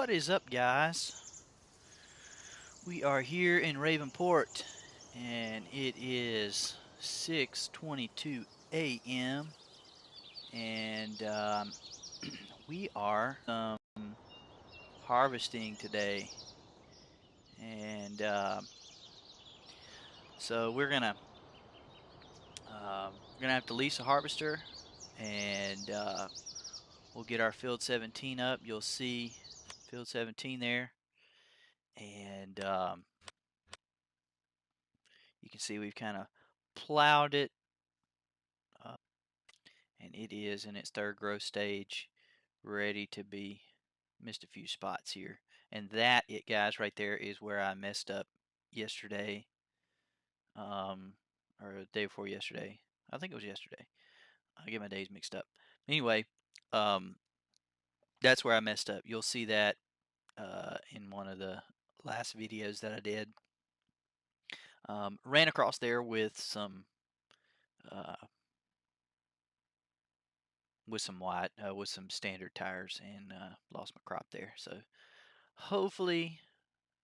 What is up, guys? We are here in Ravenport, and it is 6:22 a.m. and we are harvesting today, and so we're gonna have to lease a harvester, and we'll get our field 17 up. You'll see field 17 there, and you can see we've kind of plowed it, uh, and it is in its third growth stage, ready to be. Missed a few spots here, and that it guys right there is where I messed up yesterday, um, or the day before yesterday. I think it was yesterday. I get my days mixed up. Anyway, um, that's where I messed up. You'll see that in one of the last videos that I did. Ran across there uh, with some white with some standard tires, and lost my crop there. So hopefully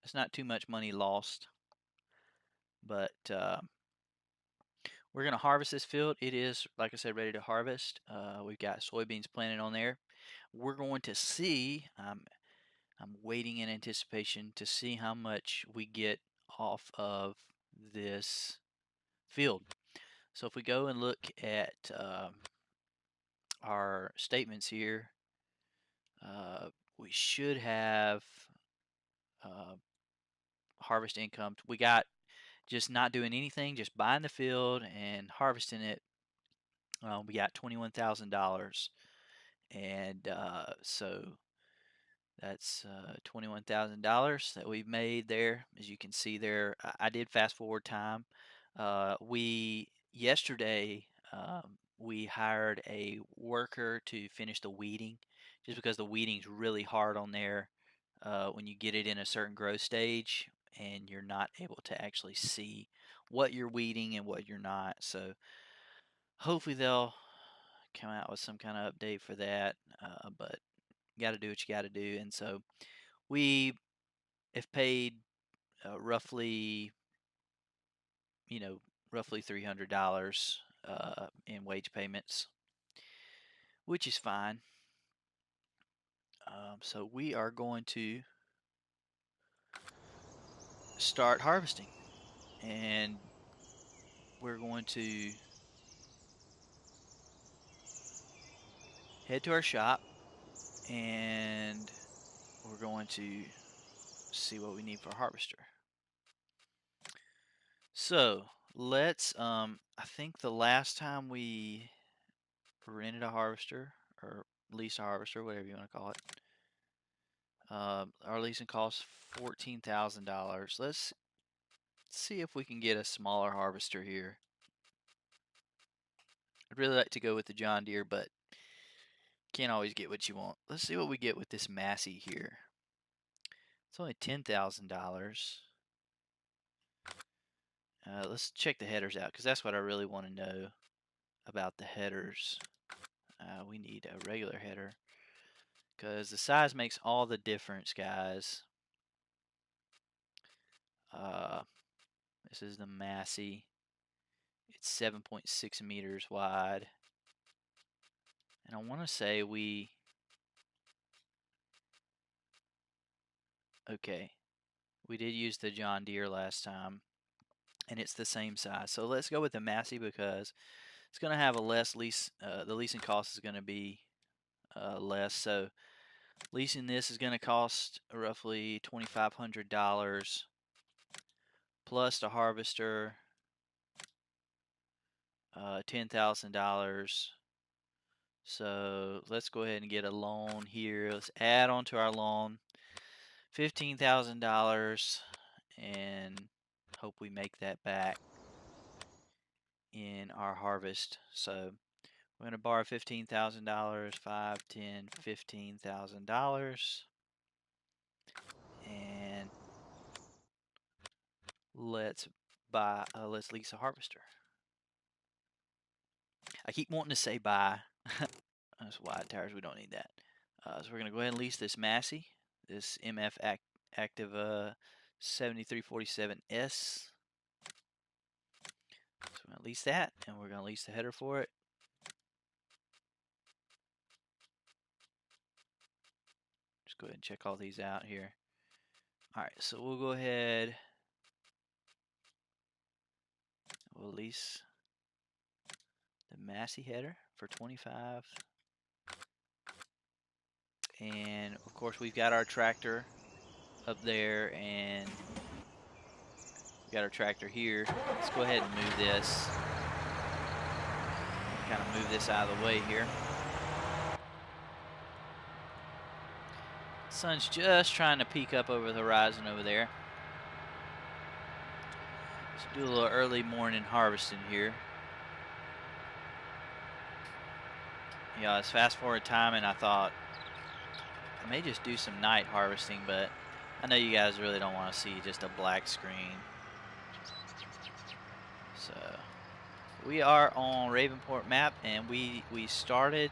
it's not too much money lost, but we're gonna harvest this field. It is, like I said, ready to harvest. We've got soybeans planted on there. We're going to see. I'm waiting in anticipation to see how much we get off of this field. So if we go and look at our statements here, we should have uh, harvest income. We got just not doing anything, just buying the field and harvesting it. We got $21,000, and so that's $21,000 that we've made there. As you can see there, I did fast forward time. We yesterday we hired a worker to finish the weeding, just because the weeding's really hard on there when you get it in a certain growth stage, and you're not able to actually see what you're weeding and what you're not. So hopefully they'll come out with some kind of update for that. But you got to do what you got to do, and so we have paid roughly, you know, roughly $300 in wage payments, which is fine. So we are going to start harvesting, and we're going to head to our shop, and we're going to see what we need for a harvester. So let's. I think the last time we rented a harvester or leased a harvester, whatever you want to call it, our leasing costs $14,000. Let's see if we can get a smaller harvester here. I'd really like to go with the John Deere, but can't always get what you want. Let's see what we get with this Massey here. It's only $10,000. Let's check the headers out, because that's what I really want to know about the headers. We need a regular header, because the size makes all the difference, guys. Uh, this is the Massey. It's 7.6 meters wide. And I want to say okay, we did use the John Deere last time, and it's the same size. So let's go with the Massey, because it's going to have a less lease. The leasing cost is going to be less. So leasing this is going to cost roughly $2,500 plus the harvester, $10,000. So let's go ahead and get a loan here. Let's add on to our loan $15,000 and hope we make that back in our harvest. So we're going to borrow $15,000, 5, 10, $15,000, and let's let's lease a harvester. I keep wanting to say buy. That's wide tires. We don't need that. So we're going to go ahead and lease this Massey. this Activa 7347S. So we're going to lease that, and we're going to lease the header for it. Just go ahead and check all these out here. All right, so we'll go ahead. We'll lease the Massey header for 25. And of course we've got our tractor up there, and we got our tractor here. Let's go ahead and move this. Kind of move this out of the way here. Sun's just trying to peek up over the horizon over there. Let's do a little early morning harvesting here. Yeah, it's fast forward time, and I thought I may just do some night harvesting, but I know you guys really don't want to see just a black screen. So we are on Ravenport map, and we started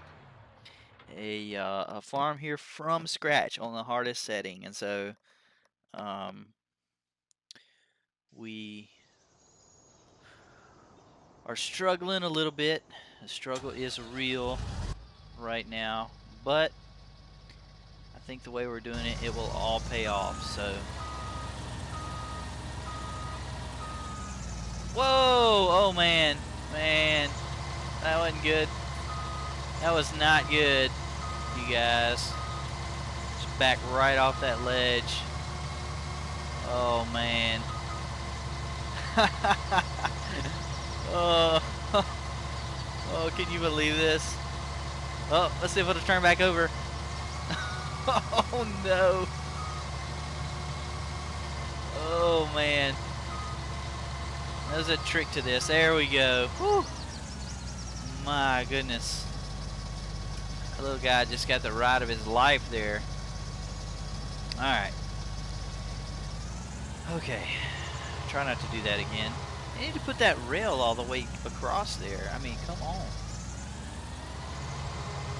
a farm here from scratch on the hardest setting, and so we are struggling a little bit. The struggle is real right now, but I think the way we're doing it, it will all pay off. So, whoa, oh man, that wasn't good. That was not good, you guys. Just back right off that ledge. Oh man. Oh, oh, can you believe this? Oh, let's see if it'll turn back over. Oh no. Oh man. There's a trick to this. There we go. Whew. My goodness. That little guy just got the ride of his life there. Alright. Okay. Try not to do that again. I need to put that rail all the way across there. I mean, come on.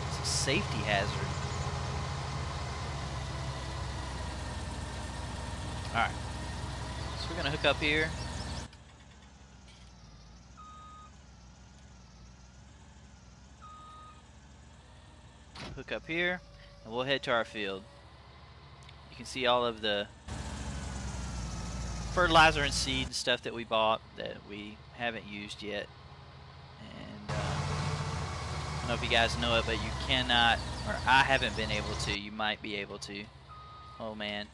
It's a safety hazard. Alright. So we're going to hook up here. Hook up here, and we'll head to our field. You can see all of the fertilizer and seed and stuff that we bought that we haven't used yet. And I don't know if you guys know it, but you cannot, or I haven't been able to. You might be able to. Oh man,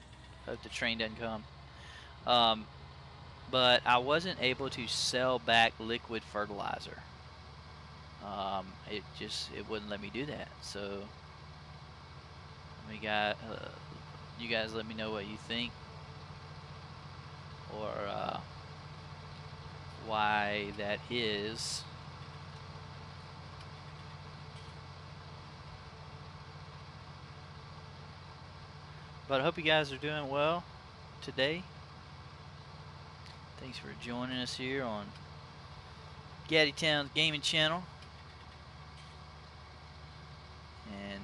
hope the train doesn't come. But I wasn't able to sell back liquid fertilizer. It wouldn't let me do that. So you guys let me know what you think, or why that is. But I hope you guys are doing well today. Thanks for joining us here on Gaddytown's gaming channel. And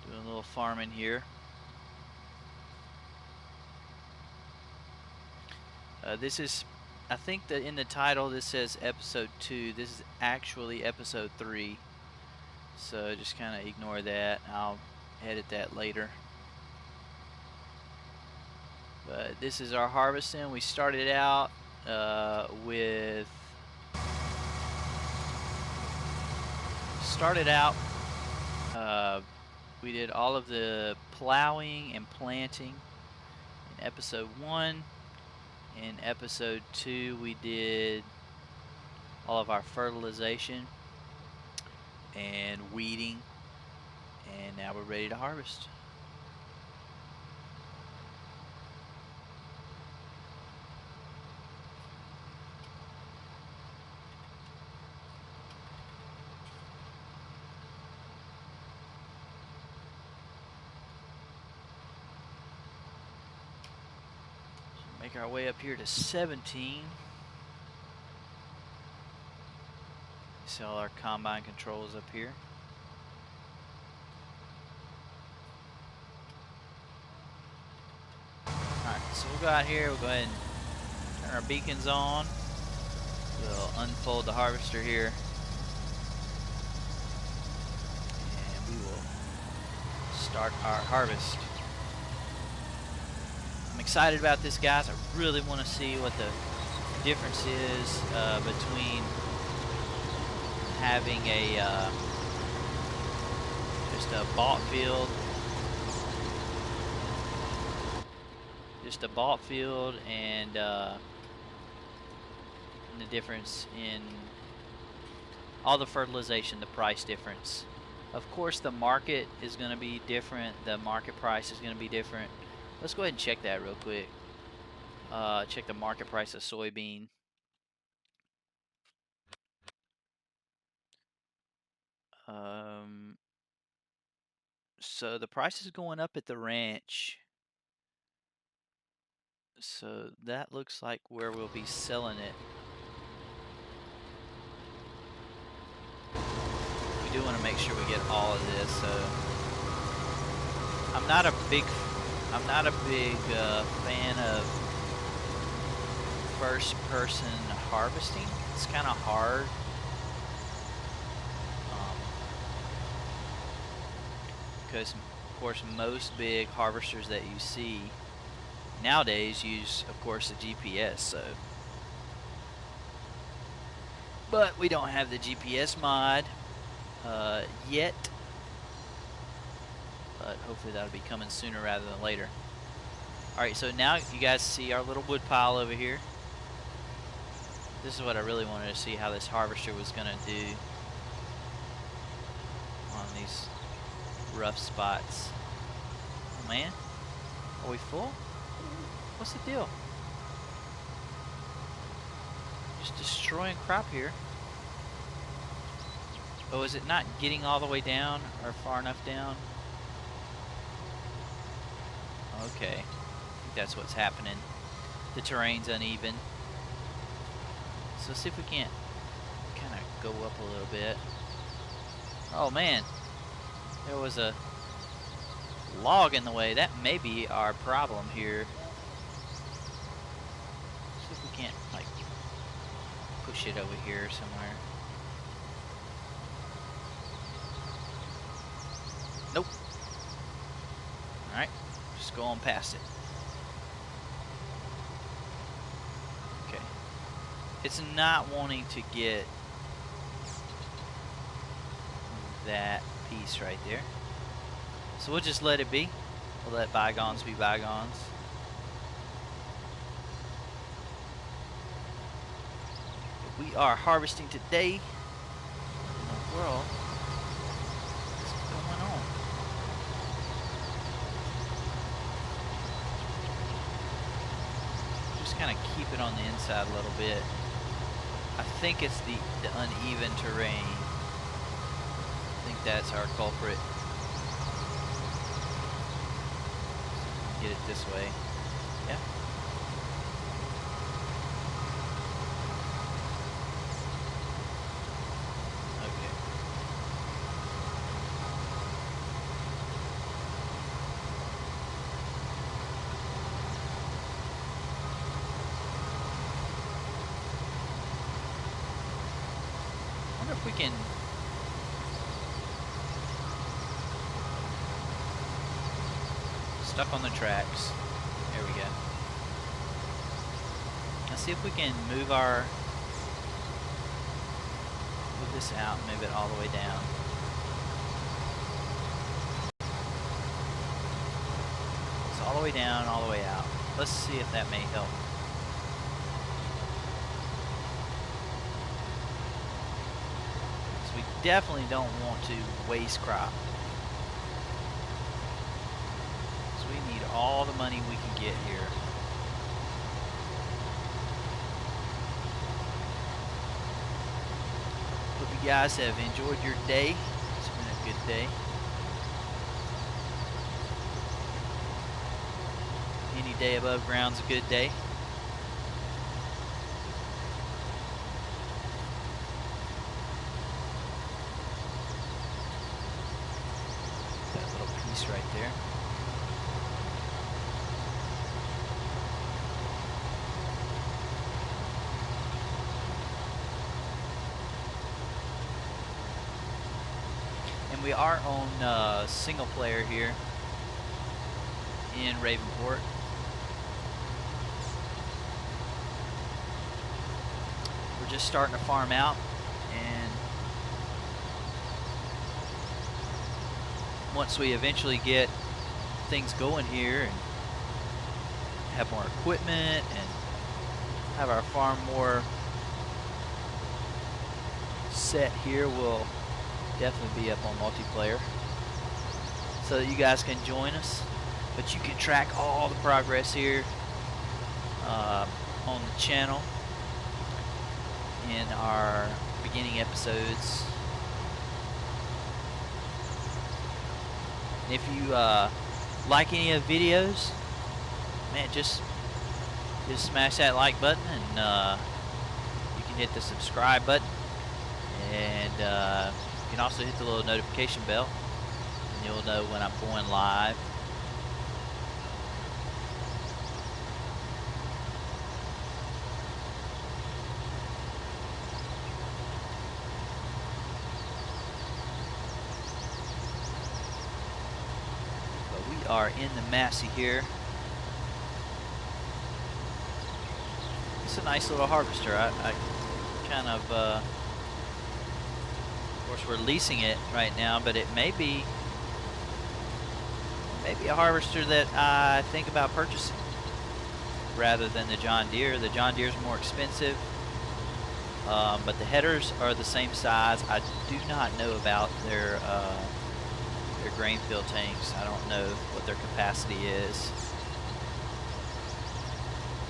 doing a little farming here. This is, I think that in the title this says episode 2. This is actually episode 3. So just kind of ignore that. I'll edit that later. But this is our harvesting. We started out with we did all of the plowing and planting in episode 1. In episode 2 we did all of our fertilization and weeding, and now we're ready to harvest. Make our way up here to 17. See all our combine controls up here. so we'll go out here. We'll go ahead and turn our beacons on. We'll unfold the harvester here. And we will start our harvest. I'm excited about this, guys. I really want to see what the difference is between having a just a bought field, and the difference in all the fertilization, the price difference. Of course, the market is going to be different. The market price is going to be different. Let's go ahead and check that real quick. Check the market price of soybean. So the price is going up at the ranch. So that looks like where we'll be selling it. We do want to make sure we get all of this. So I'm not a big fan of first-person harvesting. It's kind of hard. Because, of course, most big harvesters that you see nowadays use, of course, the GPS. So, but we don't have the GPS mod yet. But hopefully that'll be coming sooner rather than later. Alright, so now you guys see our little wood pile over here. This is what I really wanted to see, how this harvester was going to do on these rough spots. Oh man, are we full? What's the deal? Just destroying crop here. Oh, is it not getting all the way down or far enough down? Okay, I think that's what's happening. The terrain's uneven. So let's see if we can't kind of go up a little bit. Oh man, there was a log in the way. That may be our problem here. See if we can't like push it over here somewhere. Nope. Alright, just go on past it. Okay. It's not wanting to get that piece right there. So we'll just let it be. We'll let bygones be bygones. But we are harvesting today. In the world, what's going on? Just kind of keep it on the inside a little bit. I think it's the uneven terrain. I think that's our culprit. Get it this way. Yeah. Okay. I wonder if we can stuck on the tracks. There we go. Let's see if we can move this out and move it all the way down. It's all the way down, all the way out. Let's see if that may help. So we definitely don't want to waste crop. We need all the money we can get here. Hope you guys have enjoyed your day. It's been a good day. Any day above ground's a good day. That little piece right there. we are on single player here in Ravenport. We're just starting to farm out, and once we eventually get things going here and have more equipment and have our farm more set here, we'll definitely be up on multiplayer so that you guys can join us. But you can track all the progress here on the channel in our beginning episodes. If you like any of the videos, man, just smash that like button, and you can hit the subscribe button, and you can also hit the little notification bell, and you'll know when I'm going live. But we are in the Massey here. It's a nice little harvester. I kind of course we're leasing it right now, but it may be a harvester that I think about purchasing rather than the John Deere. The John Deere's more expensive, but the headers are the same size. I do not know about their grain fill tanks. I don't know what their capacity is.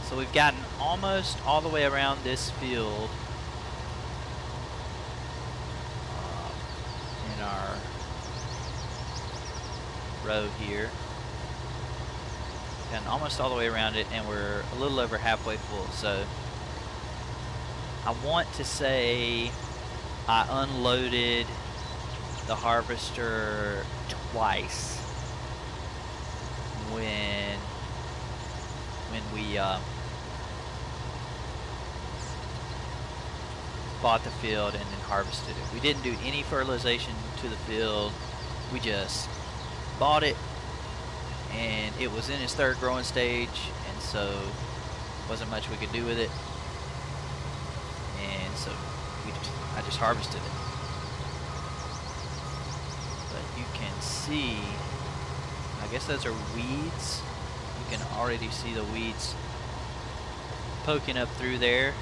So we've gotten almost all the way around this field in our row here. Gotten almost all the way around it, and we're a little over halfway full. So I want to say I unloaded the harvester twice when we bought the field and then harvested it. We didn't do any fertilization to the field. We just bought it, and it was in its third growing stage, and so wasn't much we could do with it, and so I just harvested it. But you can see, I guess those are weeds. You can already see the weeds poking up through there.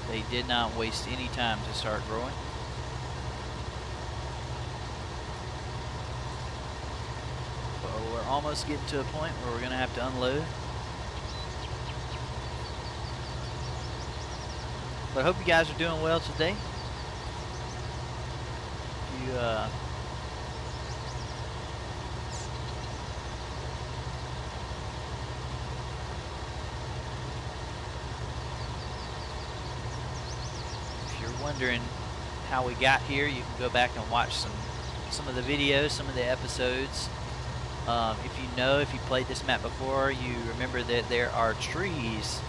They did not waste any time to start growing. But we're almost getting to a point where we're going to have to unload. But I hope you guys are doing well today. If you're wondering how we got here, you can go back and watch some of the videos, some of the episodes. If you played this map before, you remember that there are trees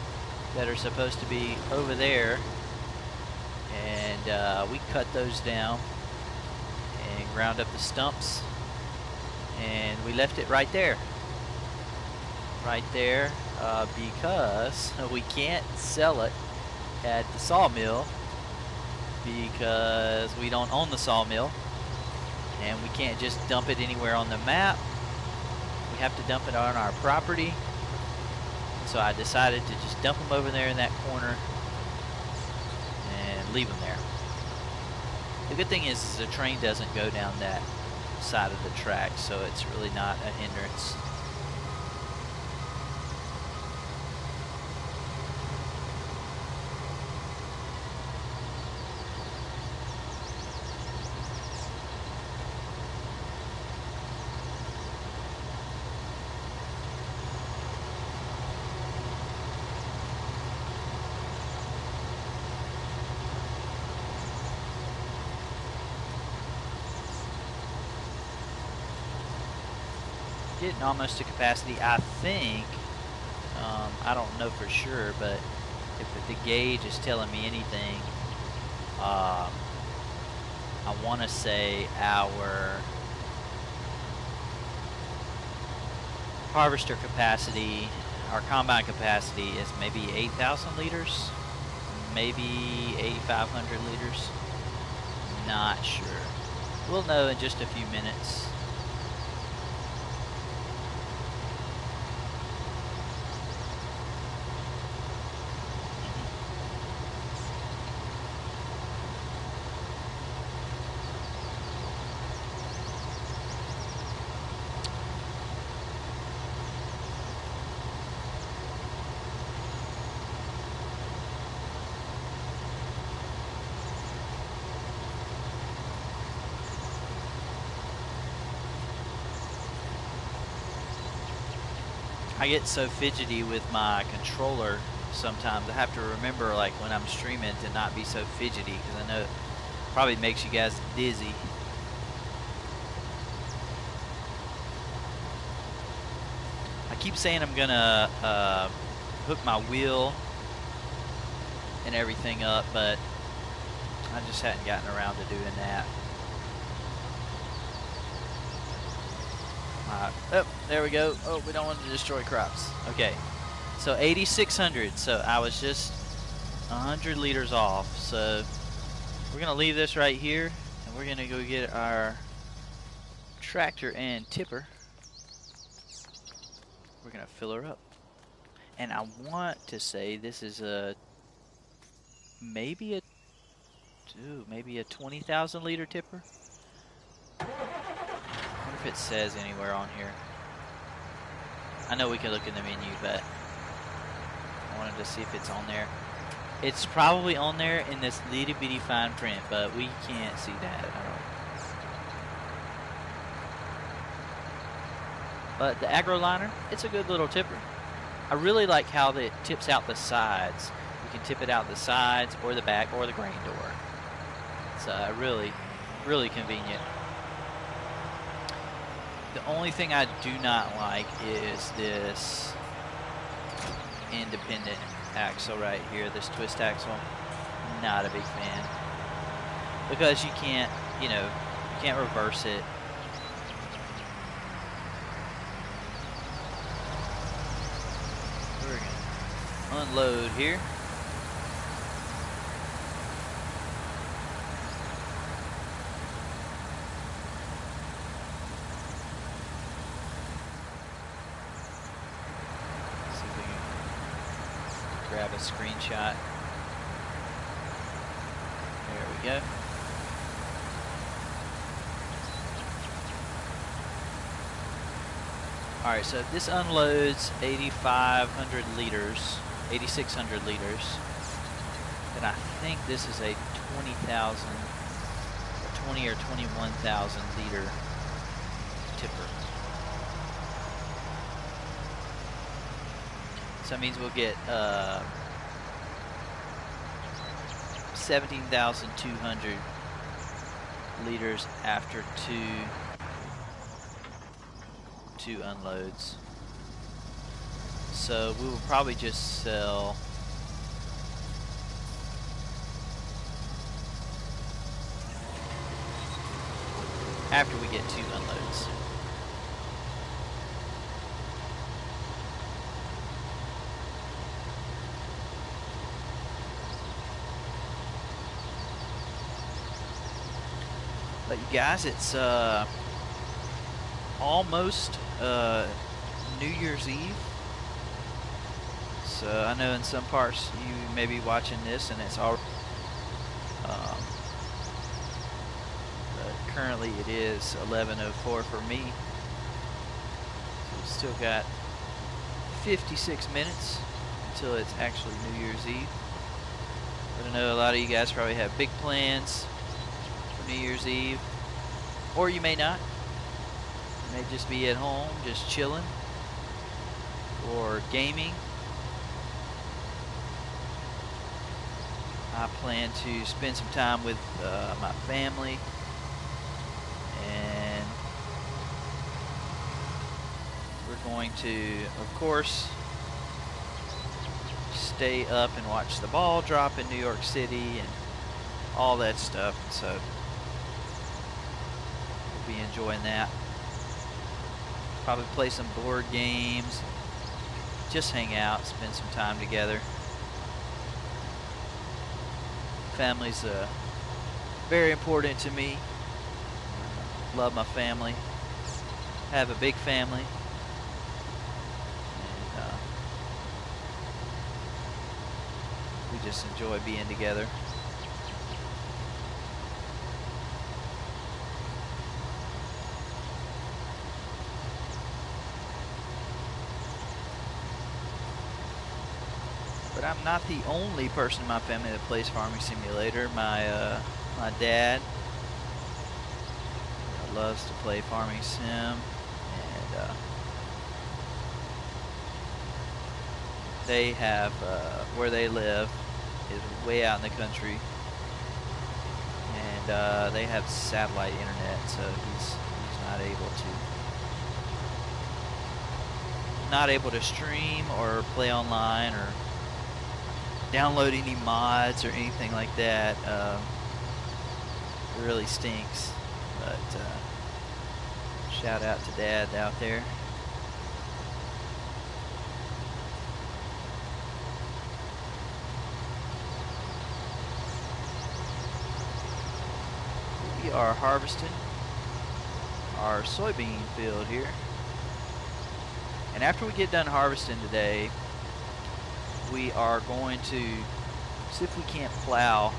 that are supposed to be over there, and we cut those down and ground up the stumps, and we left it right there because we can't sell it at the sawmill because we don't own the sawmill, and we can't just dump it anywhere on the map. We have to dump it on our property. So I decided to just dump them over there in that corner and leave them there. The good thing is the train doesn't go down that side of the track, so it's really not a hindrance. Getting almost to capacity, I think. I don't know for sure, but if the gauge is telling me anything, I want to say our harvester capacity, our combine capacity is maybe 8,000 liters, maybe 8,500 liters. Not sure. We'll know in just a few minutes. I get so fidgety with my controller sometimes. I have to remember, like, when I'm streaming to not be so fidgety, because I know it probably makes you guys dizzy. I keep saying I'm gonna hook my wheel and everything up, but I just hadn't gotten around to doing that. Oh, there we go. Oh, we don't want to destroy crops. Okay, so 8,600. So I was just 100 liters off. So we're gonna leave this right here, and we're gonna go get our tractor and tipper. We're gonna fill her up. And I want to say this is a maybe a maybe a 20,000 liter tipper. I wonder if it says anywhere on here. I know we can look in the menu, but I wanted to see if it's on there. It's probably on there in this little bitty fine print, but we can't see that at all. But the AgroLiner, it's a good little tipper. I really like how it tips out the sides. You can tip it out the sides or the back or the grain door. It's really, really convenient. The only thing I do not like is this independent axle right here, this twist axle. Not a big fan. Because you can't, you can't reverse it. We're gonna unload here. Grab a screenshot. There we go. Alright, so if this unloads 8,500 liters, 8,600 liters, then I think this is a 20,000, or 20 or 21,000 liter tipper. So that means we'll get 17,200 liters after two unloads. So we will probably just sell after we get 2 unloads. But you guys, it's almost New Year's Eve. So I know in some parts you may be watching this and it's already but currently it is 11:04 for me. So we've still got 56 minutes until it's actually New Year's Eve. But I know a lot of you guys probably have big plans New Year's Eve, or you may not. You may just be at home, just chilling, or gaming. I plan to spend some time with my family, and we're going to, of course, stay up and watch the ball drop in New York City and all that stuff. So we'll be enjoying that. Probably play some board games, just hang out, spend some time together. Family's very important to me. Love my family. Have a big family. And we just enjoy being together. But I'm not the only person in my family that plays Farming Simulator. My dad loves to play Farming Sim, and they have where they live is way out in the country, and they have satellite internet, so he's not able to stream or play online or download any mods or anything like that. It really stinks, but shout out to Dad out there. We are harvesting our soybean field here, and after we get done harvesting today, we are going to see if we can't plow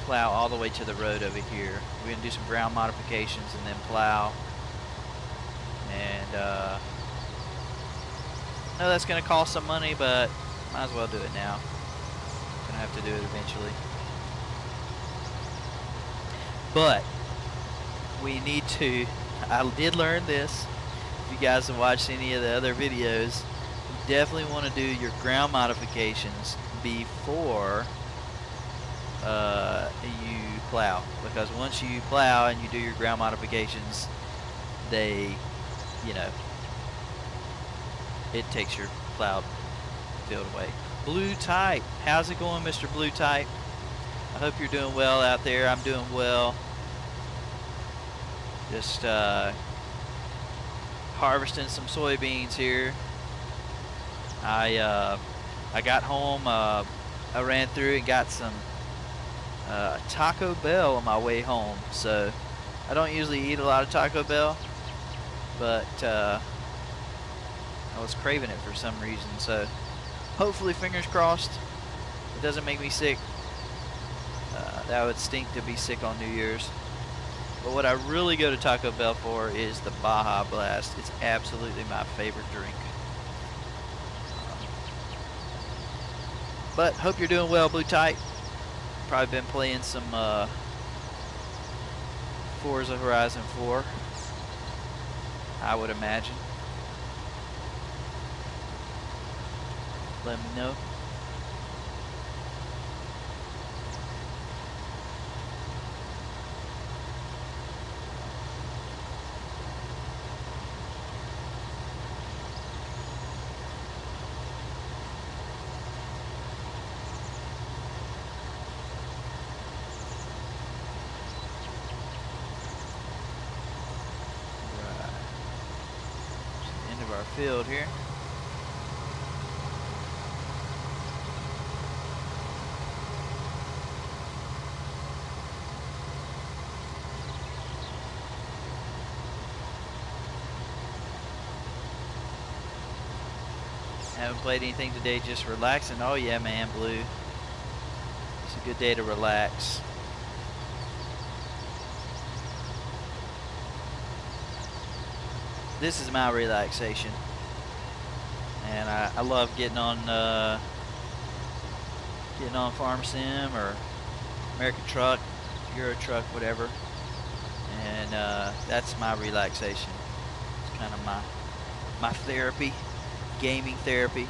all the way to the road over here. We're gonna do some ground modifications and then plow. And I know that's gonna cost some money, but might as well do it now. Gonna have to do it eventually. But we need to, I did learn this. If you guys have watched any of the other videos, you definitely want to do your ground modifications before you plow, because once you plow and you do your ground modifications, they, you know, it takes your plowed field away. Blue Type, how's it going, Mr. Blue Type? I hope you're doing well out there. I'm doing well. Just harvesting some soybeans here. I got home. I ran through and got some Taco Bell on my way home. So I don't usually eat a lot of Taco Bell, but I was craving it for some reason. So hopefully, fingers crossed, it doesn't make me sick. That would stink to be sick on New Year's. But what I really go to Taco Bell for is the Baja Blast. It's absolutely my favorite drink. But hope you're doing well, Blue Type. Probably been playing some Forza Horizon 4, I would imagine. Let me know. Field here. Haven't played anything today, just relaxing. Oh yeah, man, Blue. It's a good day to relax. This is my relaxation, and I love getting on Farm Sim or American Truck, Euro Truck, whatever, and that's my relaxation. It's kind of my therapy, gaming therapy.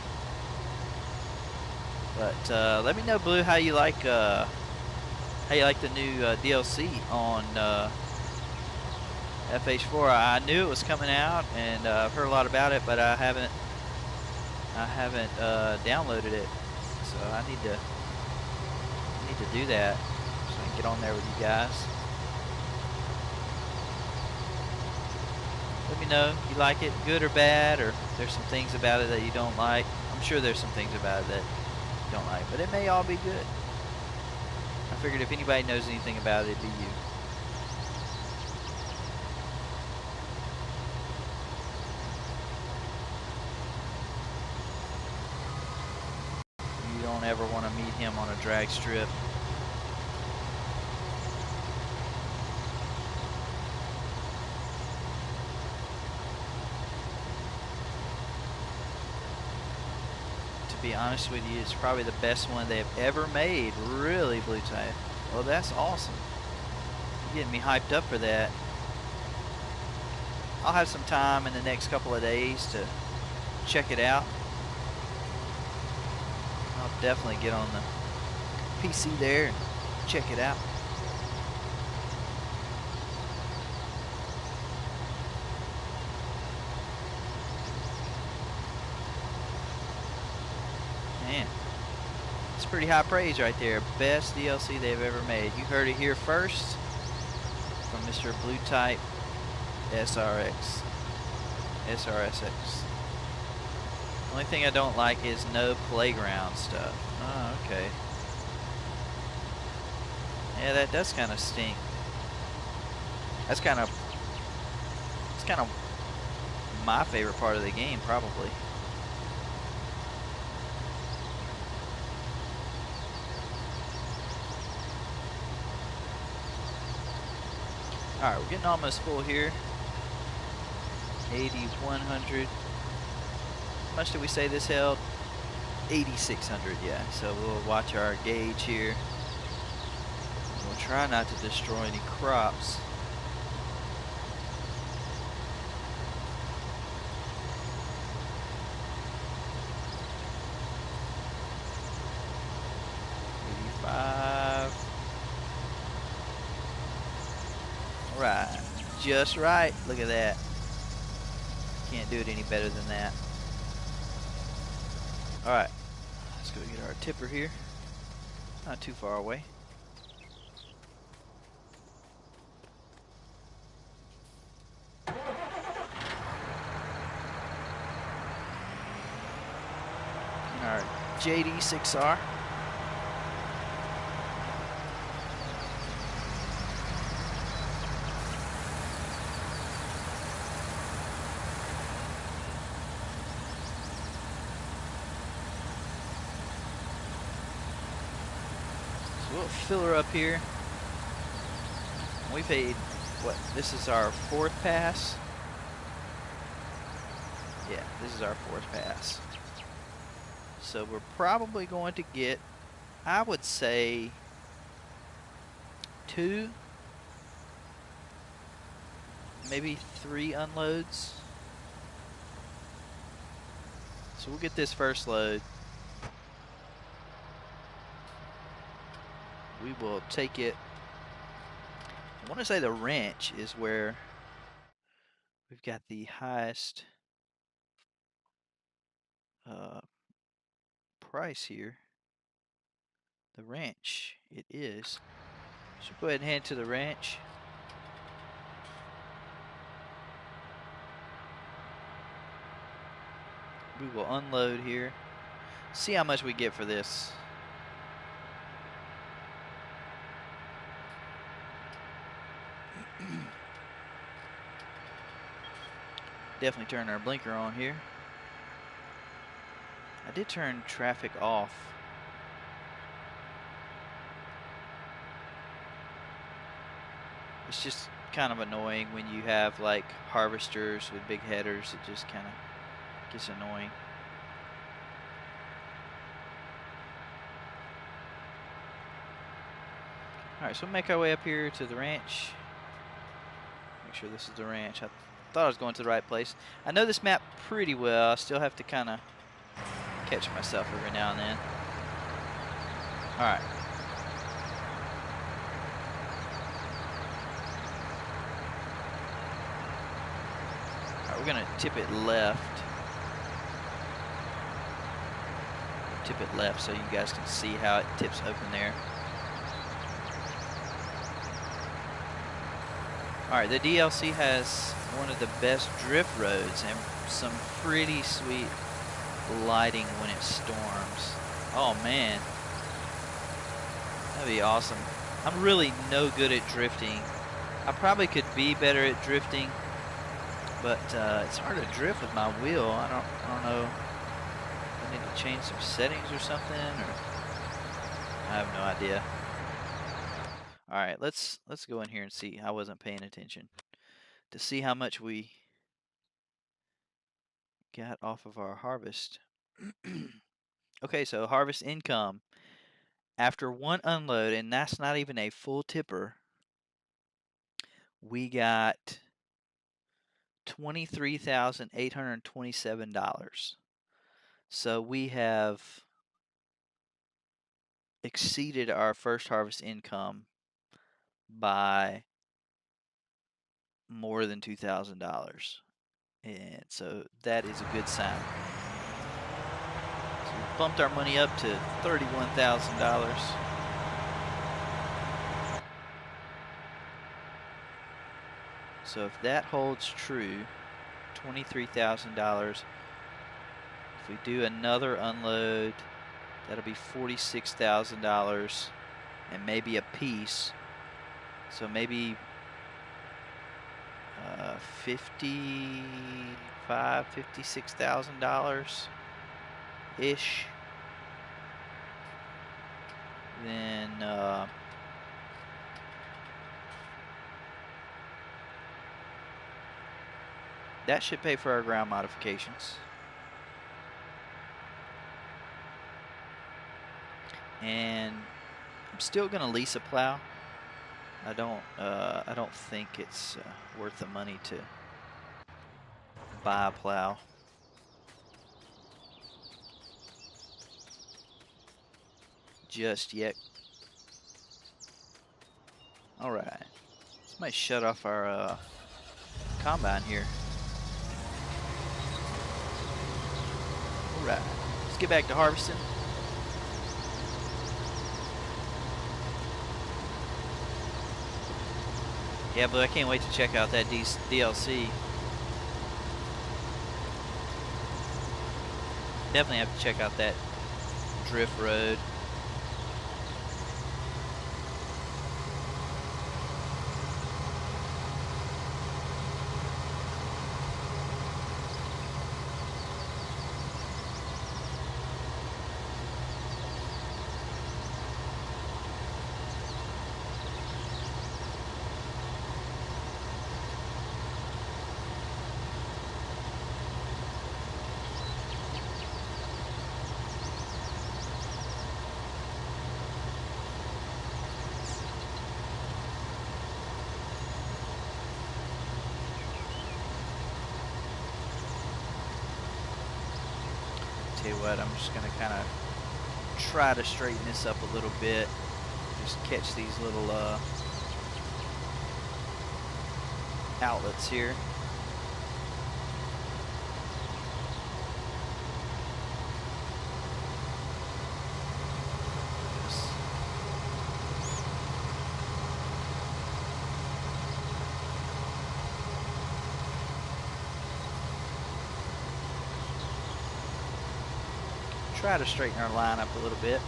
But let me know, Blue, how you like the new DLC on FH4. I knew it was coming out, and I've heard a lot about it, but I haven't downloaded it. So So I need to do that so I can get on there with you guys. Let me know if you like it, good or bad, or if there's some things about it that you don't like. I'm sure there's some things about it that you don't like, but it may all be good. I figured if anybody knows anything about it, it'd be you. You don't ever want to meet him on a drag strip. To be honest with you, it's probably the best one they've ever made. Really, Blue Type. Well, that's awesome. You're getting me hyped up for that. I'll have some time in the next couple of days to check it out. I'll definitely get on the PC there and check it out. Man, it's pretty high praise right there. Best DLC they've ever made. You heard it here first from Mr. Blue Type SRSX. Only thing I don't like is no playground stuff. Oh, okay. Yeah, that does kind of stink. It's kind of my favorite part of the game, probably. All right, we're getting almost full here. 8,100. How much did we say this held? 8,600, yeah. So we'll watch our gauge here. We'll try not to destroy any crops. All right, just right. Look at that. Can't do it any better than that. All right, let's go get our tipper here. Not too far away. Our JD6R. We'll fill her up here. We paid, what, this is our 4th pass? Yeah, this is our 4th pass. So we're probably going to get, I would say, 2, maybe 3 unloads. So we'll get this first load. We will take it. I want to say the ranch is where we've got the highest price here. The ranch, it is. So go ahead and head to the ranch. We will unload here. See how much we get for this. Definitely turn our blinker on here. I did turn traffic off. It's just kind of annoying when you have like harvesters with big headers. It just kind of gets annoying. Alright, so we'll make our way up here to the ranch. Make sure this is the ranch. I thought I was going to the right place. I know this map pretty well. I still have to kind of catch myself every now and then. Alright. Alright, we're going to tip it left. tip it left so you guys can see how it tips open there. All right, the DLC has one of the best drift roads and some pretty sweet lighting when it storms. Oh man, that'd be awesome. I'm really no good at drifting. I probably could be better at drifting, but it's hard to drift with my wheel. I don't know. I need to change some settings or something, or I have no idea. All right, let's go in here and see. I wasn't paying attention to see how much we got off of our harvest. Okay, so harvest income after one unload, and that's not even a full tipper. We got $23,827. So we have exceeded our first harvest income by more than $2,000. And so that is a good sign. So we bumped our money up to $31,000. So if that holds true, $23,000. If we do another unload, that'll be $46,000 and maybe a piece. So maybe $56,000 ish. Then that should pay for our ground modifications. And I'm still gonna lease a plow. I don't think it's worth the money to buy a plow. Just yet. All right. Somebody shut off our combine here. All right. Let's get back to harvesting. Yeah, but I can't wait to check out that DLC. Definitely have to check out that drift road. Tell you what, I'm just gonna kind of try to straighten this up a little bit. Just catch these little outlets here. Try to straighten our line up a little bit.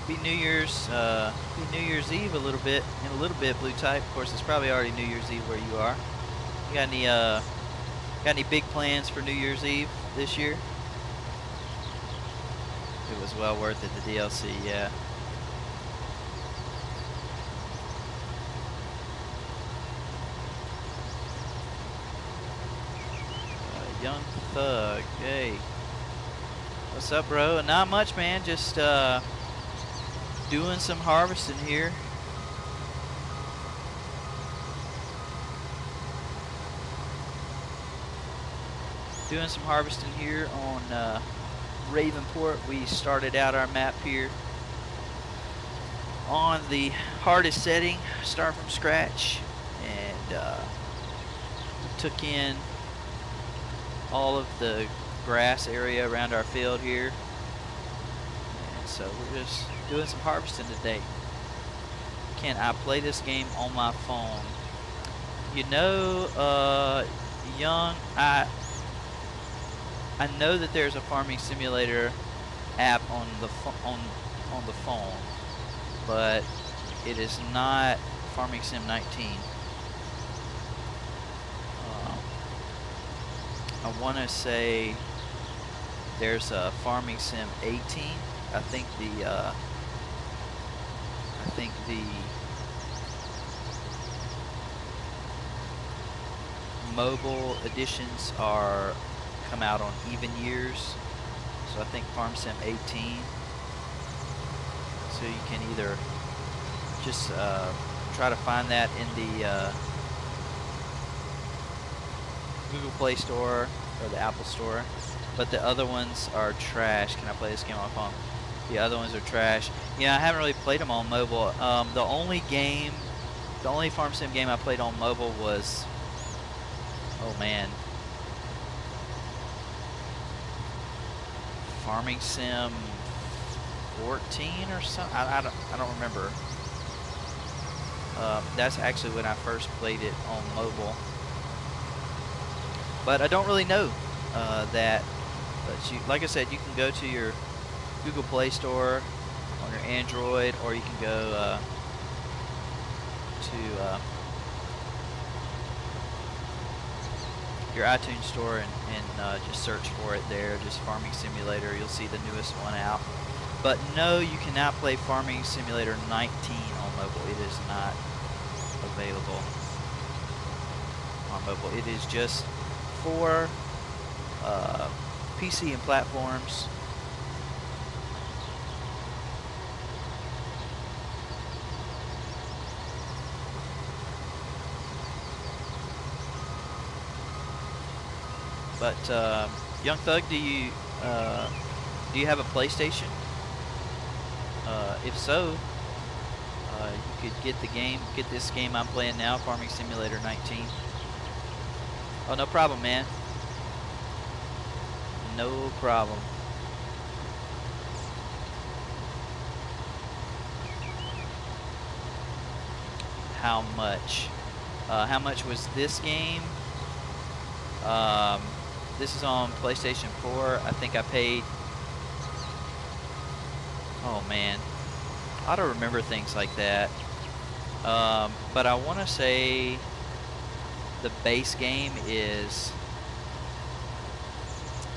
Be New Year's Eve a little bit, in a little bit, Blue Type. Of course, it's probably already New Year's Eve where you are. You got any big plans for New Year's Eve this year? It was well worth it, the DLC, yeah. Young Thug, hey. What's up, bro? Not much, man. Just doing some harvesting here. Doing some harvesting here on Ravenport. We started out our map here on the hardest setting, start from scratch, and took in all of the grass area around our field here. And so we're just doing some harvesting today. Can I play this game on my phone? You know, Young, I know that there's a farming simulator app on the phone, but it is not Farming Sim 19. I want to say there's a Farming Sim 18. I think the mobile editions are come out on even years. So I think Farm Sim 18. So you can either just try to find that in the Google Play Store or the Apple Store, but the other ones are trash. Can I play this game on my phone? The other ones are trash. Yeah, I haven't really played them on mobile. The only Farm Sim game I played on mobile was, oh man, Farming Sim 14 or something. I don't remember. That's actually when I first played it on mobile. But I don't really know that. But like I said, you can go to your Google Play Store on your Android, or you can go to your iTunes Store and just search for it there. Just Farming Simulator. You'll see the newest one out. But no, you cannot play Farming Simulator 19 on mobile. It is not available on mobile. It is just for PC and platforms. But Young Thug, do you have a PlayStation? If so, you could get this game I'm playing now, Farming Simulator 19. Oh, no problem, man. No problem. How much? How much was this game? This is on PlayStation 4. I think I paid... Oh, man. I don't remember things like that. But I want to say the base game is...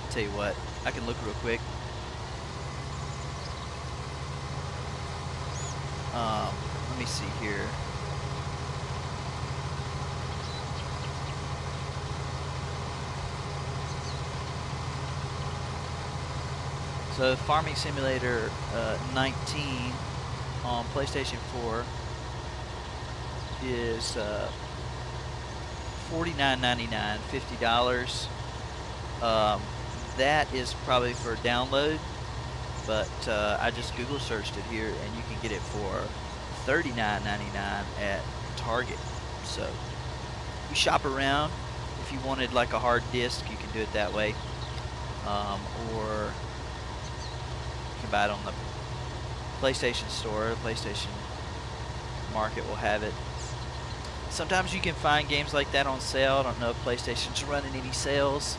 I'll tell you what. I can look real quick. Let me see here. So Farming Simulator 19 on PlayStation 4 is $49.99, $50. That is probably for download, but I just Google searched it here, and you can get it for $39.99 at Target. So you shop around. If you wanted like a hard disk, you can do it that way, or you can buy it on the PlayStation Store. The PlayStation Market will have it. Sometimes you can find games like that on sale. I don't know if PlayStation's running any sales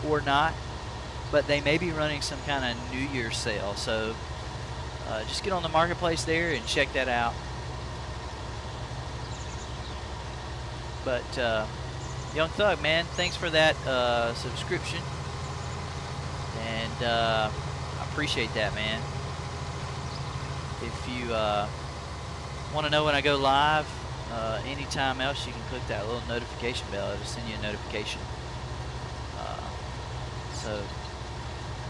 or not, but they may be running some kind of New Year's sale. So just get on the marketplace there and check that out. But Young Thug, man, thanks for that subscription, and I appreciate that, man. If you want to know when I go live, anytime else, you can click that little notification bell. It'll send you a notification.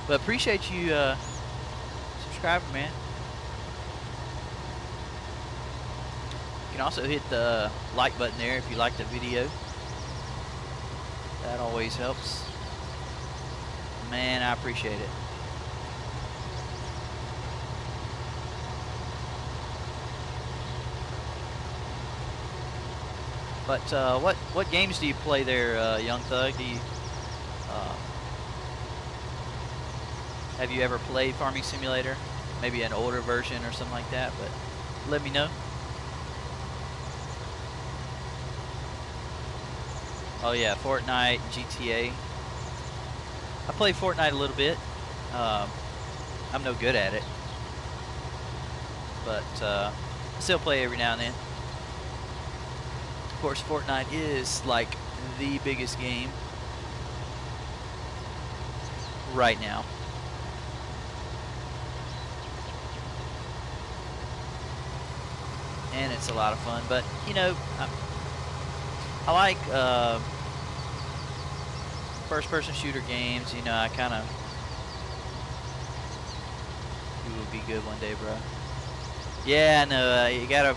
But appreciate you subscribing, man. You can also hit the like button there if you like the video. That always helps. Man, I appreciate it. But what games do you play there, Young Thug? Do you uh, have you ever played Farming Simulator? Maybe an older version or something like that. But let me know. Oh yeah, Fortnite, GTA. I play Fortnite a little bit. Um, I'm no good at it, but I still play every now and then. Of course, Fortnite is like the biggest game right now. And it's a lot of fun, but you know, I like first-person shooter games. You know, I kind of it would be good one day, bro. Yeah, I know. You gotta.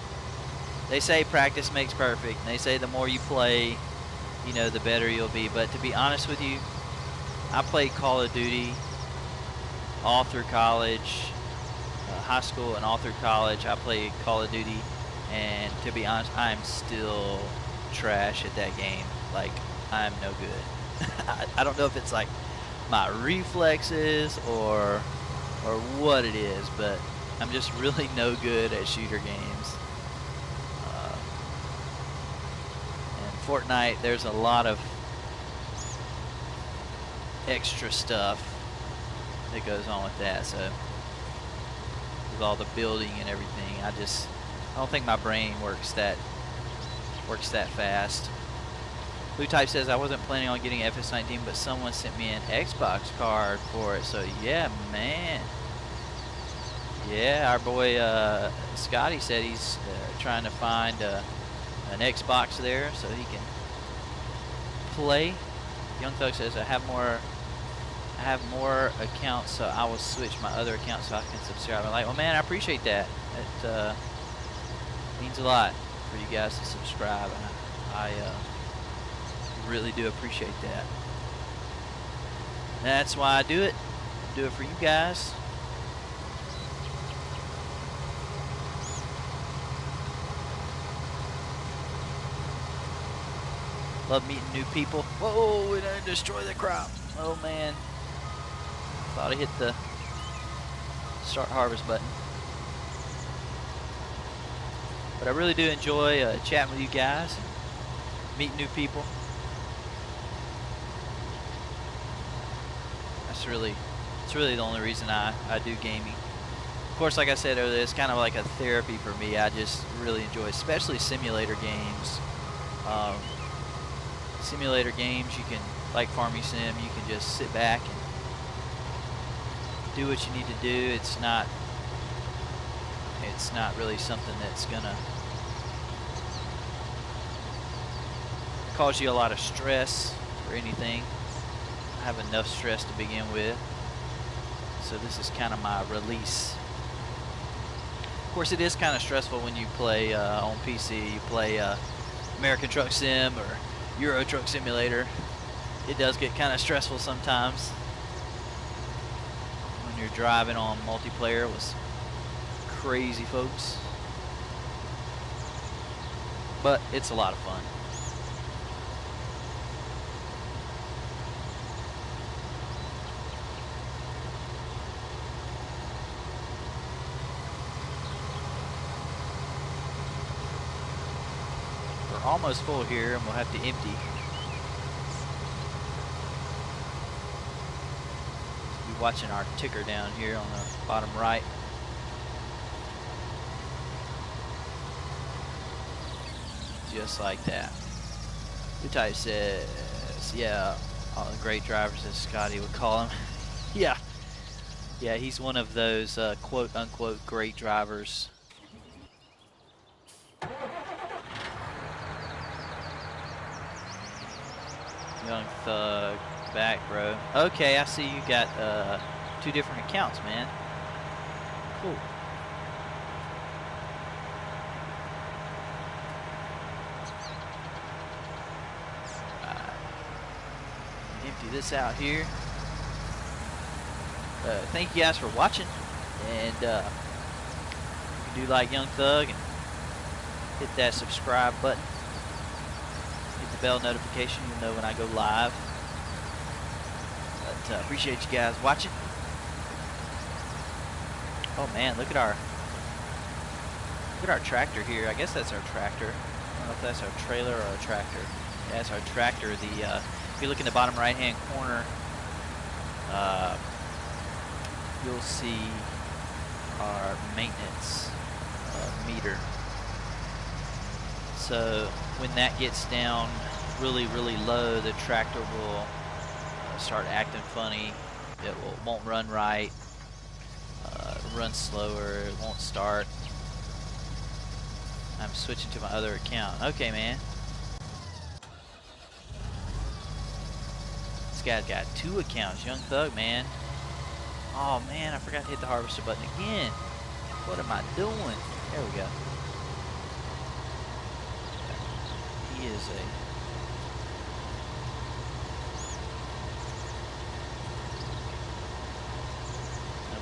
They say practice makes perfect, and they say the more you play, you know, the better you'll be. But to be honest with you, I played Call of Duty all through college, high school, and all through college. I played Call of Duty, and to be honest, I'm still trash at that game. Like, I'm no good. I don't know if it's like my reflexes or what it is, but I'm just really no good at shooter games. And Fortnite, there's a lot of extra stuff that goes on with that. So with all the building and everything, I don't think my brain works that fast. Blue Type says I wasn't planning on getting FS19, but someone sent me an Xbox card for it. So yeah, man. Yeah, our boy Scotty said he's trying to find an Xbox there so he can play. Young Thug says I have more accounts, so I will switch my other account so I can subscribe. I'm like, well, man, I appreciate that. It means a lot for you guys to subscribe, and I really do appreciate that. And that's why I do it. Do it for you guys. Love meeting new people. Whoa, we didn't destroy the crop. Oh man. Thought I hit the start harvest button. But I really do enjoy chatting with you guys and meeting new people. It's really the only reason I do gaming. Of course, like I said earlier, it's kind of like a therapy for me. I just really enjoy, especially simulator games. Simulator games, you can, like Farming Sim, you can just sit back and do what you need to do. It's not really something that's gonna cause you a lot of stress or anything. I have enough stress to begin with, so this is kind of my release. Of course, it is kind of stressful when you play on PC. You play American Truck Sim or Euro Truck Simulator. It does get kind of stressful sometimes when you're driving on multiplayer with crazy folks, but it's a lot of fun. We're almost full here, and we'll have to empty. Be watching our ticker down here on the bottom right. Just like that. Utai says, yeah, all the great drivers, as Scotty would call him. Yeah, he's one of those quote unquote great drivers. Young Thug, back, bro. Okay, I see you got 2 different accounts, man. Cool. Empty this out here. thank you guys for watching, and you can do like Young Thug and hit that subscribe button, hit the bell notification, you'll know when I go live. But appreciate you guys watching. Oh man, look at our tractor here. I guess that's our tractor. I don't know if that's our trailer or our tractor. Yeah, that's our tractor. If you look in the bottom right hand corner, you'll see our maintenance meter. So when that gets down really low, the tractor will start acting funny. It won't run right. It'll run slower. It won't start. I'm switching to my other account. Okay, man. This guy's got 2 accounts. Young Thug, man. Oh, man, I forgot to hit the harvester button again. What am I doing? There we go. He is a...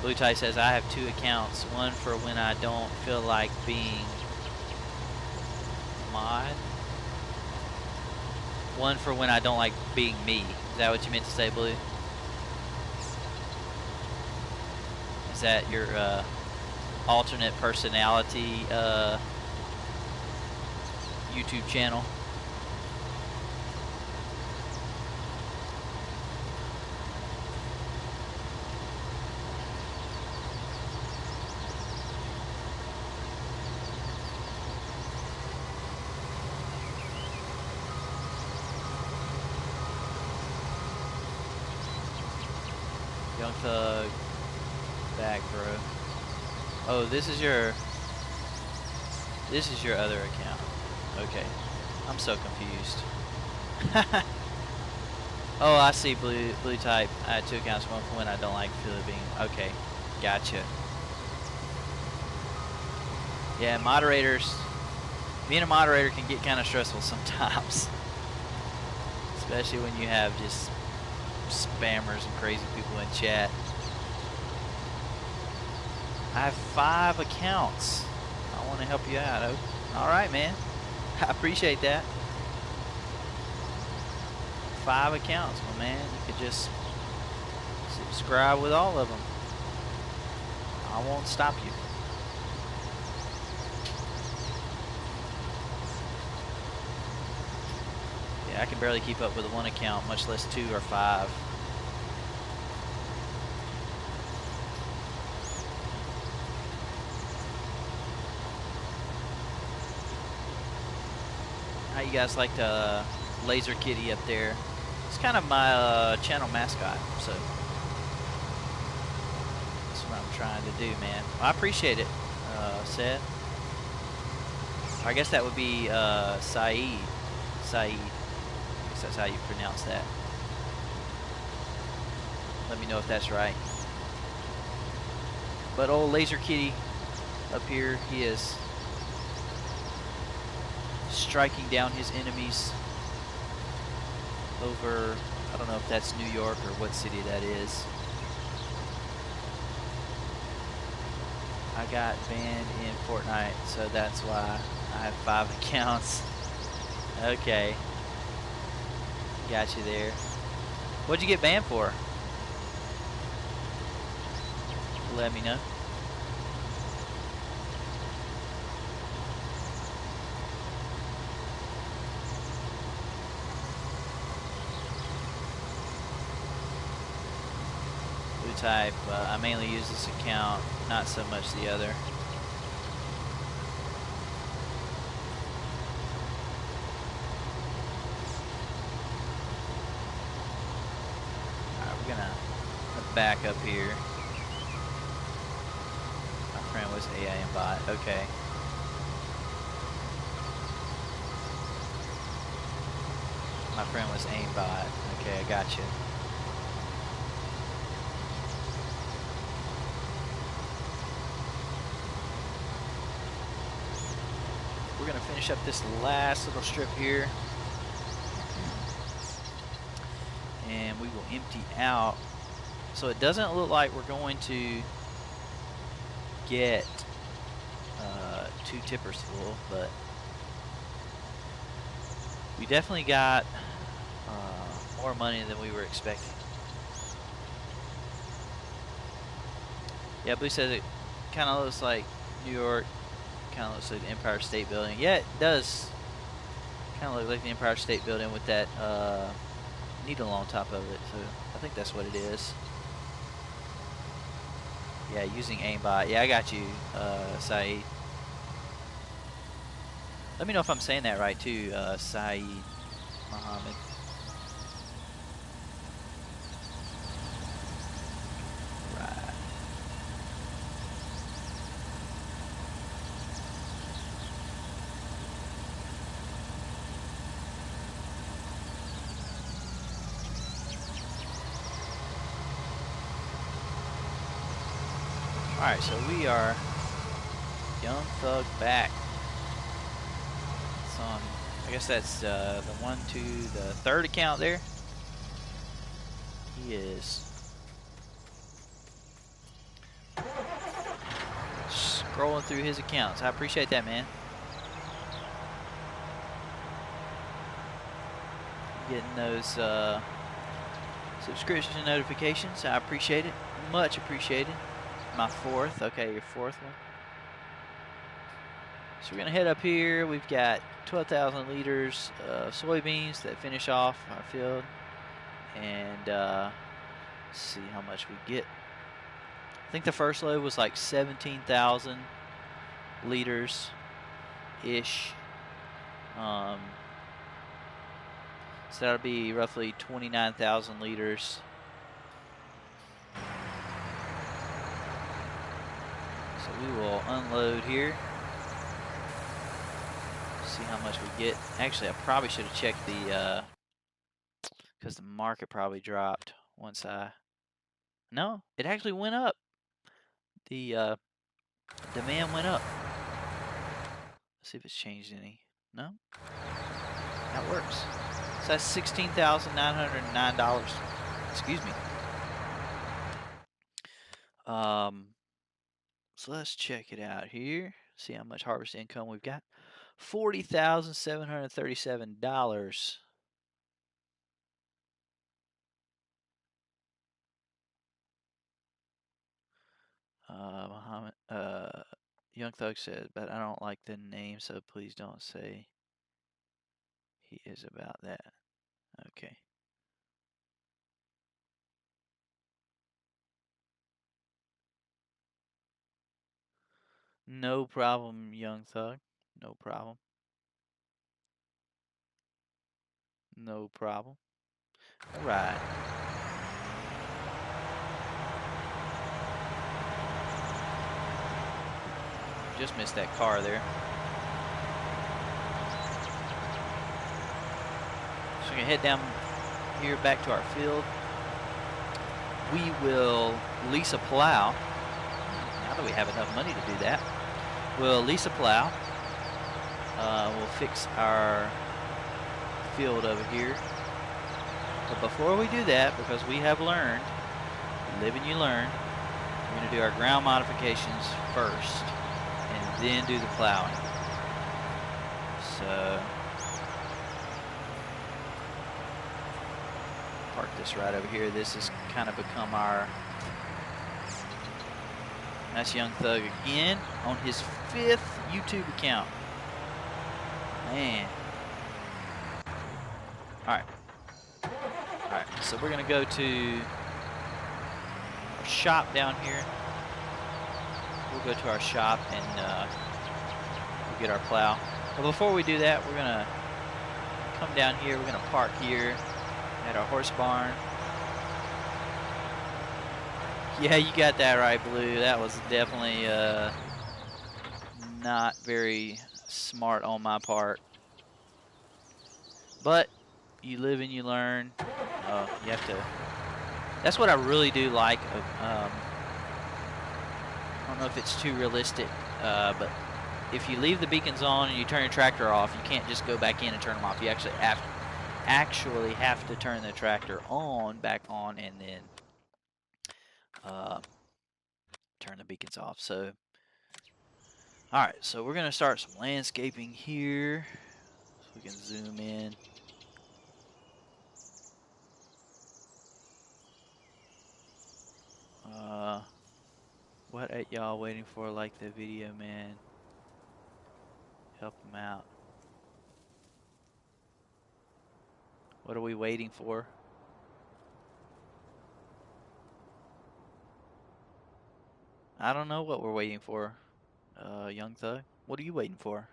Blue Tie says, I have 2 accounts. One for when I don't feel like being mod. One for when I don't like being me. Is that what you meant to say, Blue? Is that your alternate personality YouTube channel? Young Thug, back, bro. Oh, this is your other account. Okay, I'm so confused. Oh, I see. Blue Type. I had 2 accounts. One for when I don't like feeling being. Okay, gotcha. Yeah, moderators. Being a moderator can get kind of stressful sometimes, especially when you have just spammers and crazy people in chat. I have 5 accounts. I want to help you out. Oh, all right, man. I appreciate that. 5 accounts, my man. You could just subscribe with all of them. I won't stop you. I can barely keep up with 1 account, much less 2 or 5. How you guys like the Laser Kitty up there? It's kind of my channel mascot, so that's what I'm trying to do, man. Well, I appreciate it, Seth. I guess that would be Saeed. Saeed. That's how you pronounce that. Let me know if that's right. But old Laser Kitty up here, he is striking down his enemies over, I don't know if that's New York or what city that is. I got banned in Fortnite, so that's why I have 5 accounts. Okay. Got you there. What'd you get banned for? Let me know. Blue Type, I mainly use this account, not so much the other. Back up here. My friend was AI and bot. Okay. My friend was aimbot. Okay, I got you. We're gonna finish up this last little strip here, and we will empty out So it doesn't look like we're going to get 2 tippers full, but we definitely got more money than we were expecting. Yeah, Blue says it kind of looks like New York, kind of looks like the Empire State Building. Yeah, it does kind of look like the Empire State Building with that needle on top of it. So I think that's what it is. Yeah, using aimbot. Yeah, I got you, Saeed. Let me know if I'm saying that right too, Saeed Muhammad. Right. Alright, so we are Young Thug back. It's on, I guess that's the 1, 2, the 3rd account there. He is scrolling through his accounts. I appreciate that, man. Getting those subscription notifications. I appreciate it. Much appreciated. My 4th. Okay, your 4th one. So we're going to head up here. We've got 12,000 liters of soybeans that finish off our field. And see how much we get. I think the first load was like 17,000 liters-ish. So that'll be roughly 29,000 liters. So we will unload here. See how much we get. Actually, I probably should have checked the, because the market probably dropped once I, no, it actually went up. The demand went up. Let's see if it's changed any. No? That works. So that's $16,909. Excuse me. So let's check it out here. See how much harvest income we've got. $40,737. Muhammad, Young Thug said, but I don't like the name, so please don't say he is about that. Okay. No problem, Young Thug. No problem. No problem. All right. Just missed that car there. So we're going to head down here back to our field. We will lease a plow. Now that we have enough money to do that, we'll lease a plow. We'll fix our field over here. But before we do that, because we have learned, live and you learn, we're going to do our ground modifications first and then do the plowing. So park this right over here. This has kind of become our, that's Young Thug again on his 5th YouTube account. Man. Alright. Alright, so we're going to go to our shop down here. We'll go to our shop and we'll get our plow. But before we do that, we're going to come down here. We're going to park here at our horse barn. Yeah, you got that right, Blue. That was definitely not very smart on my part. But you live and you learn. You have to. That's what I really do like. I don't know if it's too realistic, but if you leave the beacons on and you turn your tractor off, you can't just go back in and turn them off. You actually have to turn the tractor back on, and then turn the beacons off. So, all right, so we're gonna start some landscaping here, so we can zoom in. What are y'all waiting for? Like the video, man. Help them out. What are we waiting for? I don't know what we're waiting for, Young Thug. What are you waiting for?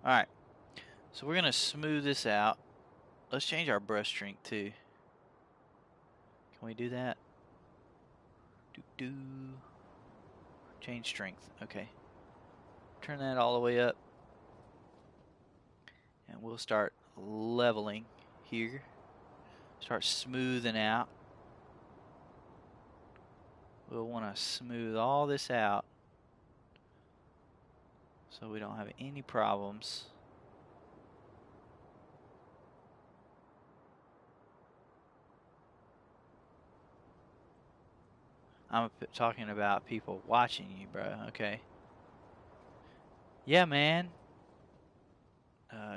All right, so we're gonna smooth this out. Let's change our brush strength too. Can we do that? Do. Change strength. Okay. Turn that all the way up. And we'll start leveling here. Start smoothing out. We'll want to smooth all this out so we don't have any problems. I'm talking about people watching you, bro. Okay. Yeah, man.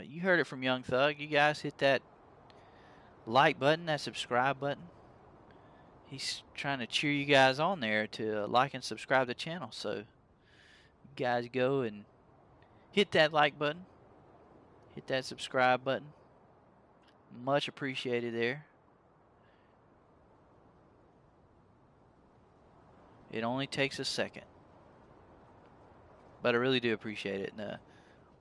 You heard it from Young Thug. You guys hit that like button, that subscribe button. He's trying to cheer you guys on there to like and subscribe to the channel. So you guys go and hit that like button. Hit that subscribe button. Much appreciated there. It only takes a second. But I really do appreciate it. And the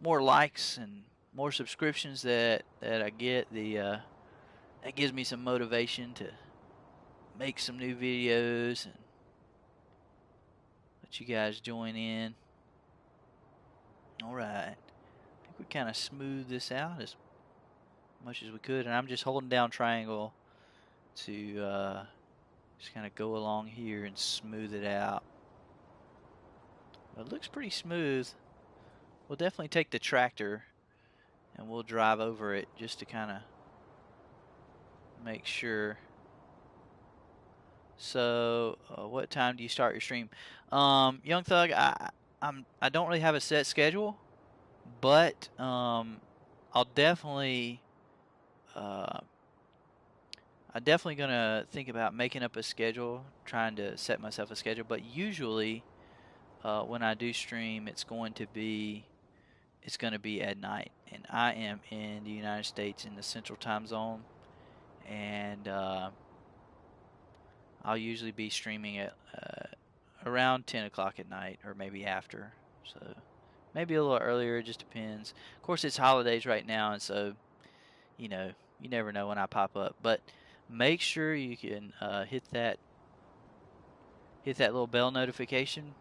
more likes and more subscriptions that I get, that gives me some motivation to make some new videos and let you guys join in. All right. I think we kind of smoothed this out as much as we could. And I'm just holding down triangle to just kind of go along here and smooth it out. It looks pretty smooth. We'll definitely take the tractor and we'll drive over it just to kind of make sure. So, what time do you start your stream? Young Thug, I don't really have a set schedule, but I'm definitely gonna think about making up a schedule, trying to set myself a schedule. But usually, when I do stream, it's going to be at night, and I am in the United States in the Central Time Zone, and I'll usually be streaming at around 10 o'clock at night, or maybe after. So maybe a little earlier. It just depends. Of course, it's holidays right now, and so you know, you never know when I pop up. But make sure you can hit that little bell notification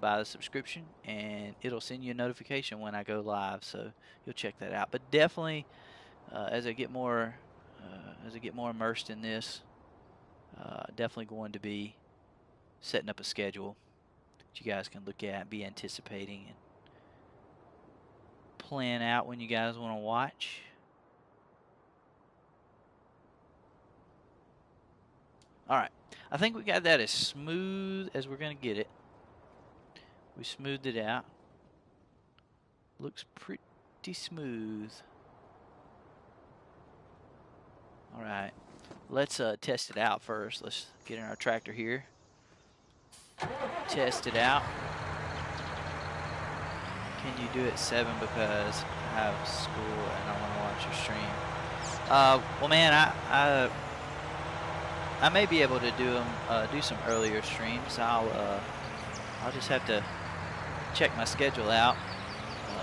by the subscription, and it'll send you a notification when I go live. So you'll check that out. But definitely, as I get more immersed in this, definitely going to be setting up a schedule that you guys can look at and be anticipating and plan out when you guys want to watch. All right, I think we got that as smooth as we're going to get it. We smoothed it out. Looks pretty smooth. All right, let's test it out first. Let's get in our tractor here. Test it out. Can you do it 7 because I have school and I want to watch your stream? Well, man, I may be able to do some earlier streams. I'll just have to check my schedule out.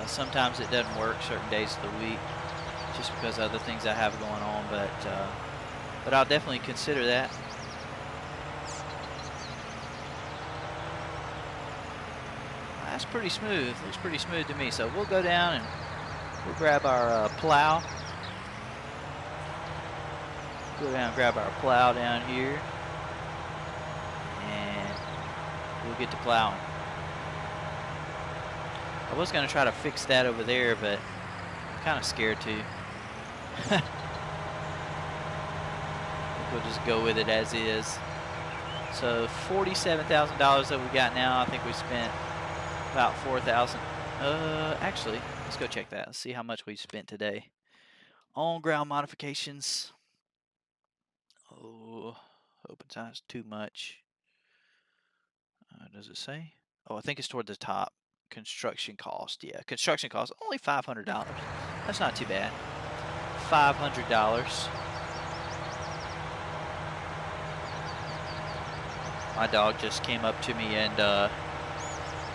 Sometimes it doesn't work certain days of the week, just because of other things I have going on. But I'll definitely consider that. That's pretty smooth. Looks pretty smooth to me. So we'll go down and we'll grab our plow. Go down and grab our plow down here, and we'll get to plowing. I was going to try to fix that over there, but I'm kind of scared to. We'll just go with it as is. So $47,000 that we got now. I think we spent about 4,000. Actually, let's go check that. Let's see how much we spent today on ground modifications. Oh, open time's too much. Does it say? Oh, I think it's toward the top. Construction cost. Yeah, construction cost only $500. That's not too bad. $500. My dog just came up to me and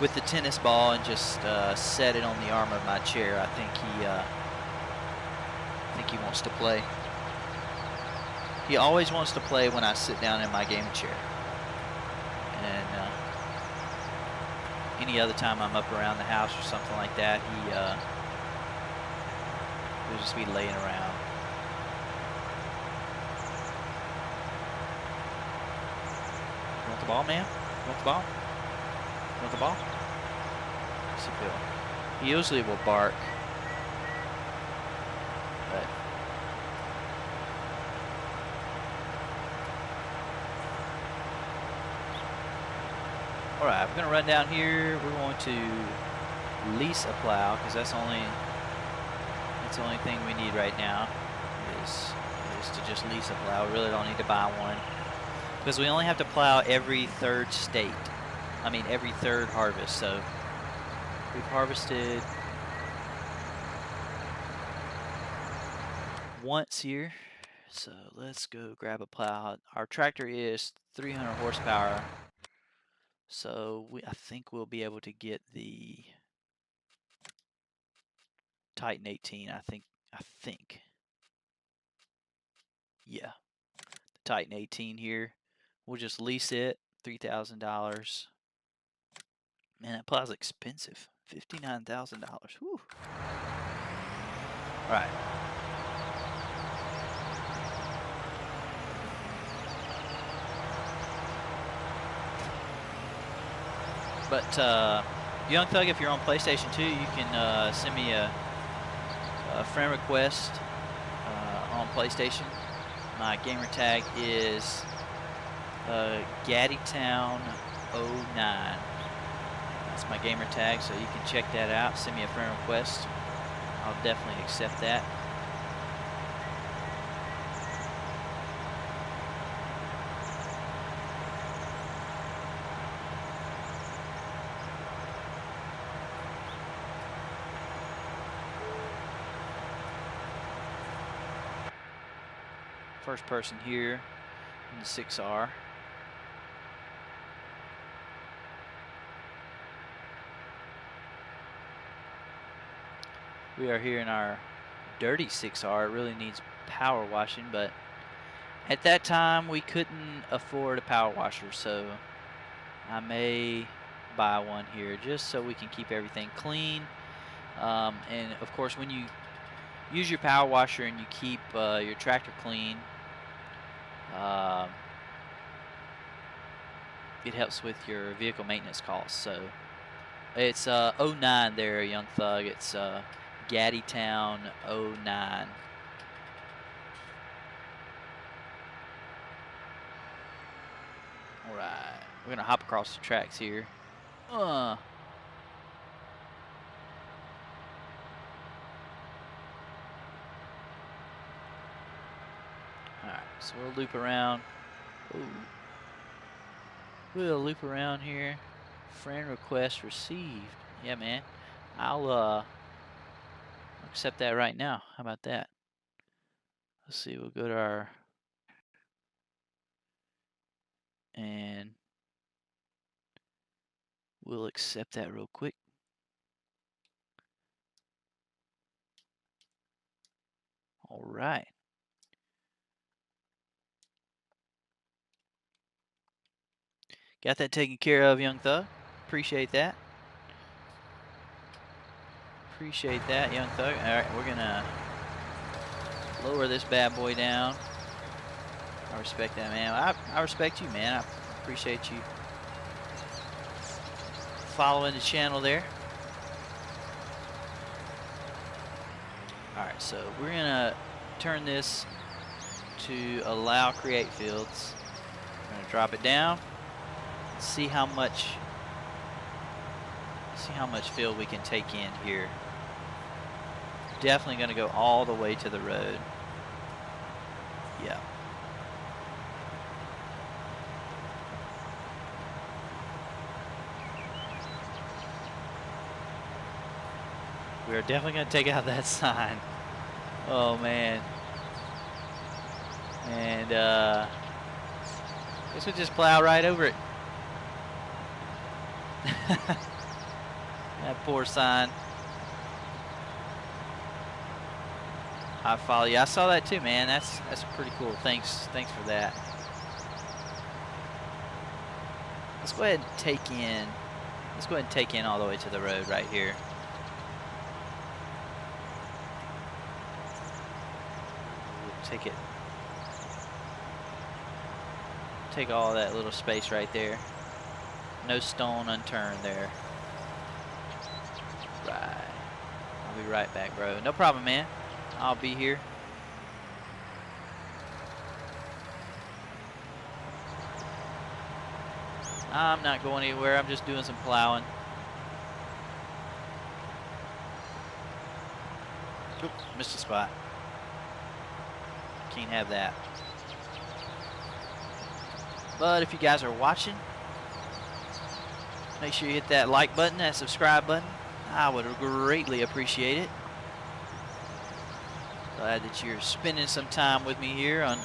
with the tennis ball and just set it on the arm of my chair. I think he wants to play. He always wants to play when I sit down in my gaming chair. And any other time I'm up around the house or something like that, he'll just be laying around. You want the ball, man? You want the ball? You want the ball? What's he feel? He usually will bark. But alright, we're going to run down here. We're going to lease a plow because that's the only thing we need right now is to just lease a plow. We really don't need to buy one because we only have to plow every third every third harvest. So we've harvested once here. So let's go grab a plow. Our tractor is 300 horsepower. So I think we'll be able to get the Titan 18. I think. Yeah. The Titan 18 here. We'll just lease it. $3,000. Man, that plow's expensive. $59,000. Whew. All right. But Young Thug, if you're on PlayStation 2, you can send me a friend request on PlayStation. My gamer tag is Gaddytown 09. That's my gamer tag, so you can check that out. Send me a friend request. I'll definitely accept that. First person here in the 6R. We are here in our dirty 6R. It really needs power washing, but at that time we couldn't afford a power washer, so I may buy one here just so we can keep everything clean. And of course, when you use your power washer and you keep your tractor clean, it helps with your vehicle maintenance costs. So it's 09 there, Young Thug. It's Gaddytown 09. All right, we're gonna hop across the tracks here. All right, so we'll loop around. Ooh. We'll loop around here. Friend request received. Yeah, man. I'll accept that right now. How about that? Let's see. We'll go to our and we'll accept that real quick. All right. Got that taken care of, Young Thug. Appreciate that. Appreciate that, Young Thug. All right, we're gonna lower this bad boy down. I respect that, man. I respect you, man. I appreciate you following the channel there. All right, so we're gonna turn this to allow create fields. We're gonna drop it down. see how much field we can take in here. Definitely going to go all the way to the road. Yeah. We're definitely going to take out that sign. Oh, man. And, I guess we'll just plow right over it. That poor sign. I follow you. I saw that too, man. That's pretty cool. Thanks for that. Let's go ahead and take in. Let's go ahead and take in all the way to the road right here. We'll take it. Take all that little space right there. No stone unturned there. Right. I'll be right back, bro. No problem, man. I'll be here. I'm not going anywhere. I'm just doing some plowing. Oop, missed a spot. Can't have that. But if you guys are watching, make sure you hit that like button, that subscribe button. I would greatly appreciate it. Glad that you're spending some time with me here on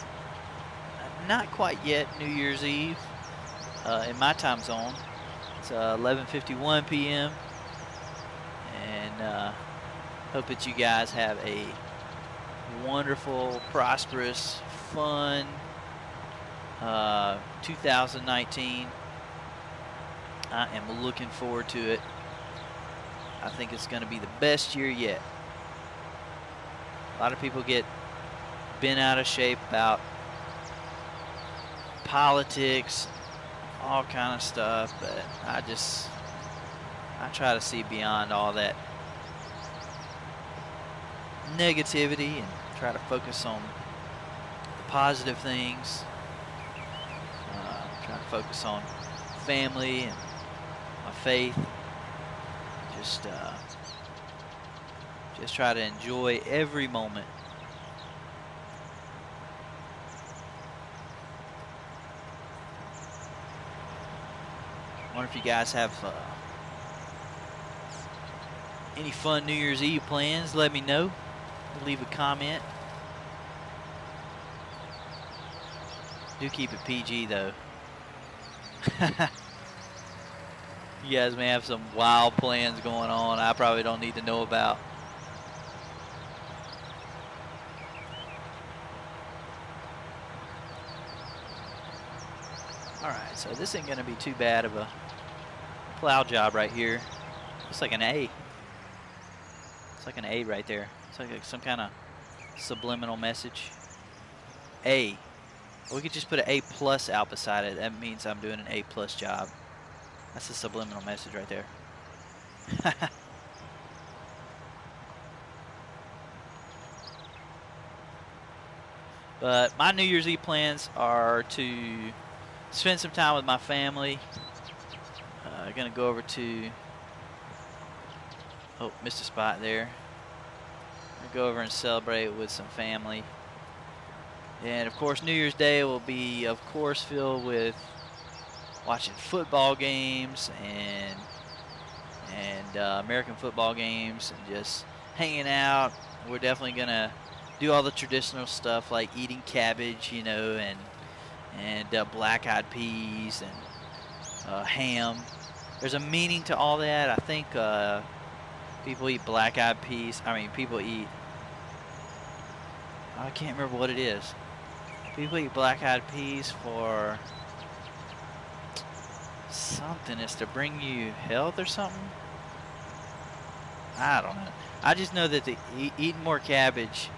not quite yet New Year's Eve in my time zone. It's 11:51 p.m. and hope that you guys have a wonderful, prosperous, fun 2019. I am looking forward to it. I think it's going to be the best year yet. A lot of people get bent out of shape about politics, all kind of stuff, but I try to see beyond all that negativity and try to focus on the positive things. Try to focus on family and my faith. Just try to enjoy every moment. I wonder if you guys have any fun New Year's Eve plans. Let me know. Leave a comment. Do keep it PG though. You guys may have some wild plans going on I probably don't need to know about. Alright, so this ain't going to be too bad of a plow job right here. Looks like an A. It's like an A right there. It's like some kind of subliminal message. A. We could just put an A plus out beside it. That means I'm doing an A plus job. That's a subliminal message right there. But my New Year's Eve plans are to spend some time with my family. Gonna go over to, oh, missed a spot there. Gonna go over and celebrate with some family. And of course, New Year's Day will be, of course, filled with watching football games and American football games and just hanging out. We're definitely gonna do all the traditional stuff like eating cabbage, you know, and black-eyed peas and ham. There's a meaning to all that. I think people eat black-eyed peas. I mean, people eat. I can't remember what it is. People eat black-eyed peas for something. It's to bring you health or something. I don't know. I just know that eating more cabbage,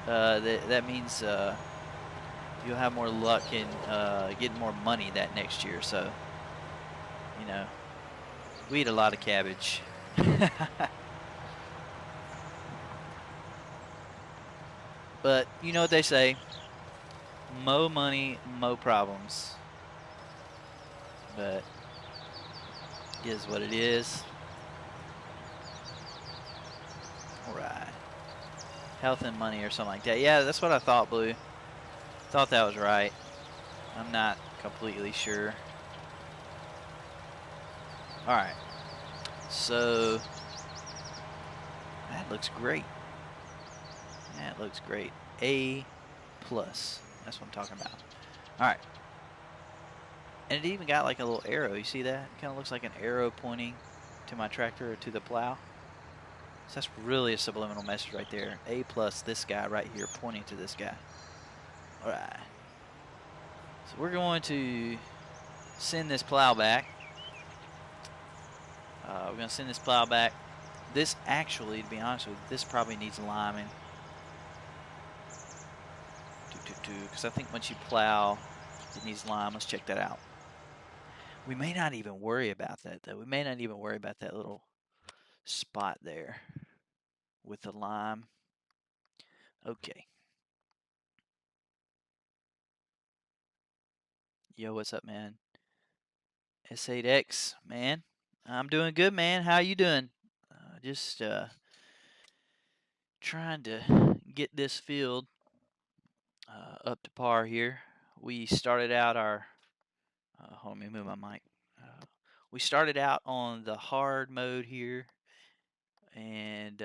that means you'll have more luck in getting more money that next year. So, you know, we eat a lot of cabbage. But you know what they say, mo money, mo problems. But Is what it is. All right. Health and money or something like that. Yeah, that's what I thought, Blue. Thought that was right. I'm not completely sure. All right. So that looks great. That looks great. A+. That's what I'm talking about. All right. And it even got like a little arrow. You see that? It kind of looks like an arrow pointing to my tractor or to the plow. So that's really a subliminal message right there. A+, this guy right here pointing to this guy. All right. So we're going to send this plow back. We're going to send this plow back. This actually, to be honest with you, this probably needs liming. Because I think once you plow, it needs lime. Let's check that out. We may not even worry about that, though. We may not even worry about that little spot there with the lime. Okay. Yo, what's up, man? S8X, man. I'm doing good, man. How you doing? Just trying to get this field up to par here. We started out our. Hold on, let me move my mic. We started out on the hard mode here and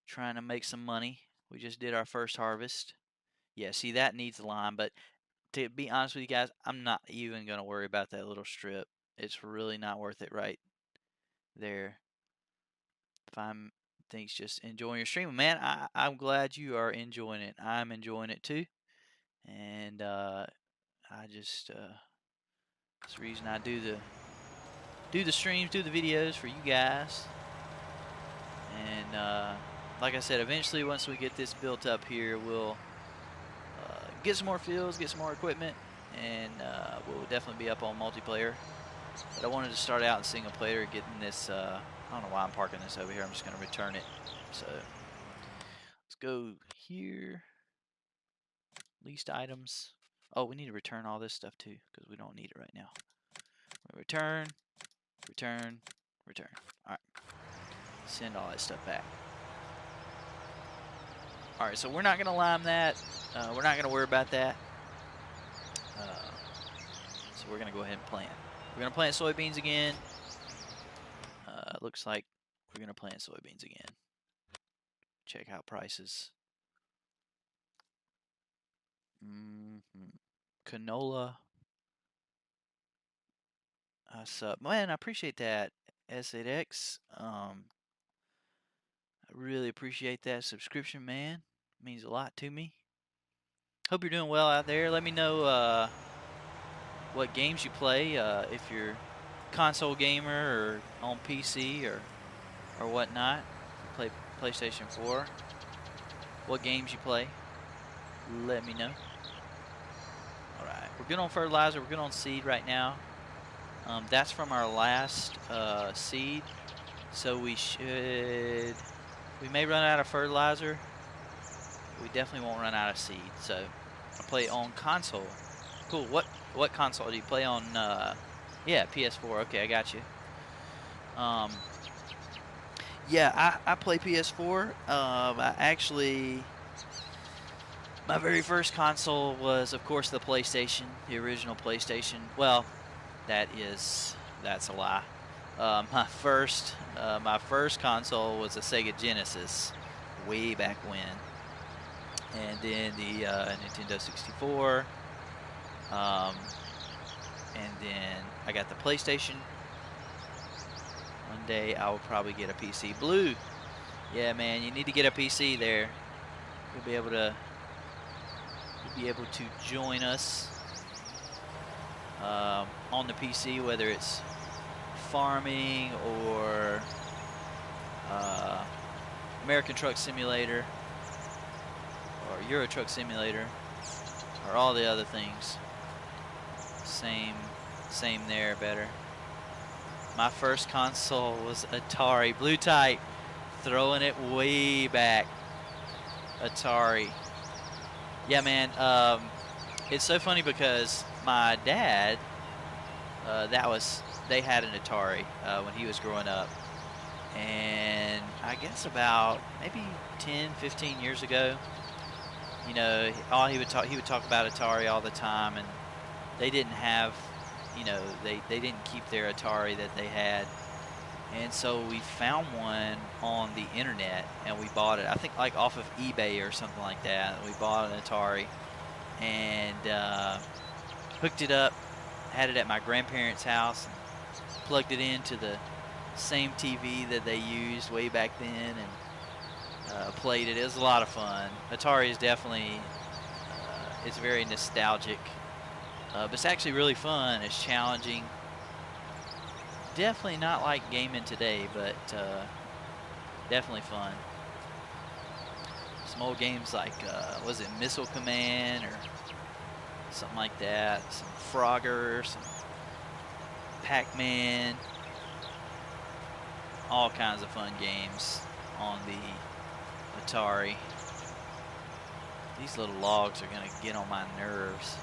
trying to make some money. We just did our first harvest. Yeah, see, that needs lime, but to be honest with you guys, I'm not even going to worry about that little strip. It's really not worth it right there. If I'm thinks just enjoying your stream, man, I'm glad you are enjoying it. I'm enjoying it too, and I just that's the reason I do the streams, do the videos for you guys. And like I said, eventually once we get this built up here, we'll get some more fields, get some more equipment, and we'll definitely be up on multiplayer. But I wanted to start out in single player, getting this. I don't know why I'm parking this over here. I'm just going to return it. So let's go here. Least items. Oh, we need to return all this stuff too because we don't need it right now. Return, return, return. All right. Send all that stuff back. All right, so we're not going to lime that. We're not going to worry about that. So we're going to go ahead and plant. We're going to plant soybeans again. Looks like we're going to plant soybeans again. Check out prices. Canola. Sub. Man, I appreciate that, S8X. I really appreciate that subscription, man. It means a lot to me. Hope you're doing well out there. Let me know what games you play, if you're console gamer or on PC or whatnot. If you play PlayStation 4. What games you play? Let me know. All right, we're good on fertilizer. We're good on seed right now. That's from our last seed, so we may run out of fertilizer. We definitely won't run out of seed. So I play on console. Cool. What console do you play on? Yeah, PS4. Okay, I got you. Yeah, I play PS4. I actually, my very first console was, of course, the PlayStation, the original PlayStation. Well, that's a lie. My first console was a Sega Genesis, way back when, and then the Nintendo 64. And then I got the PlayStation. One day I will probably get a PC. Blue, yeah, man, you need to get a PC there. You'll be able to join us on the PC, whether it's farming or American Truck Simulator or Euro Truck Simulator or all the other things. Same there, better. My first console was Atari. Blue Tight, throwing it way back. Atari. Yeah, man. It's so funny because my dad, that was they had an Atari when he was growing up. And I guess about maybe 10, 15 years ago, you know, all he would talk about Atari all the time, and they didn't have, you know, they didn't keep their Atari that they had. And so we found one on the internet and we bought it. I think like off of eBay or something like that. We bought an Atari and hooked it up, had it at my grandparents' house, and plugged it into the same TV that they used way back then, and played it. It was a lot of fun. Atari is definitely it's very nostalgic, but it's actually really fun. It's challenging. Definitely not like gaming today, but definitely fun. Some old games like was it Missile Command or something like that? Some Frogger, some Pac-Man. All kinds of fun games on the Atari. These little logs are going to get on my nerves.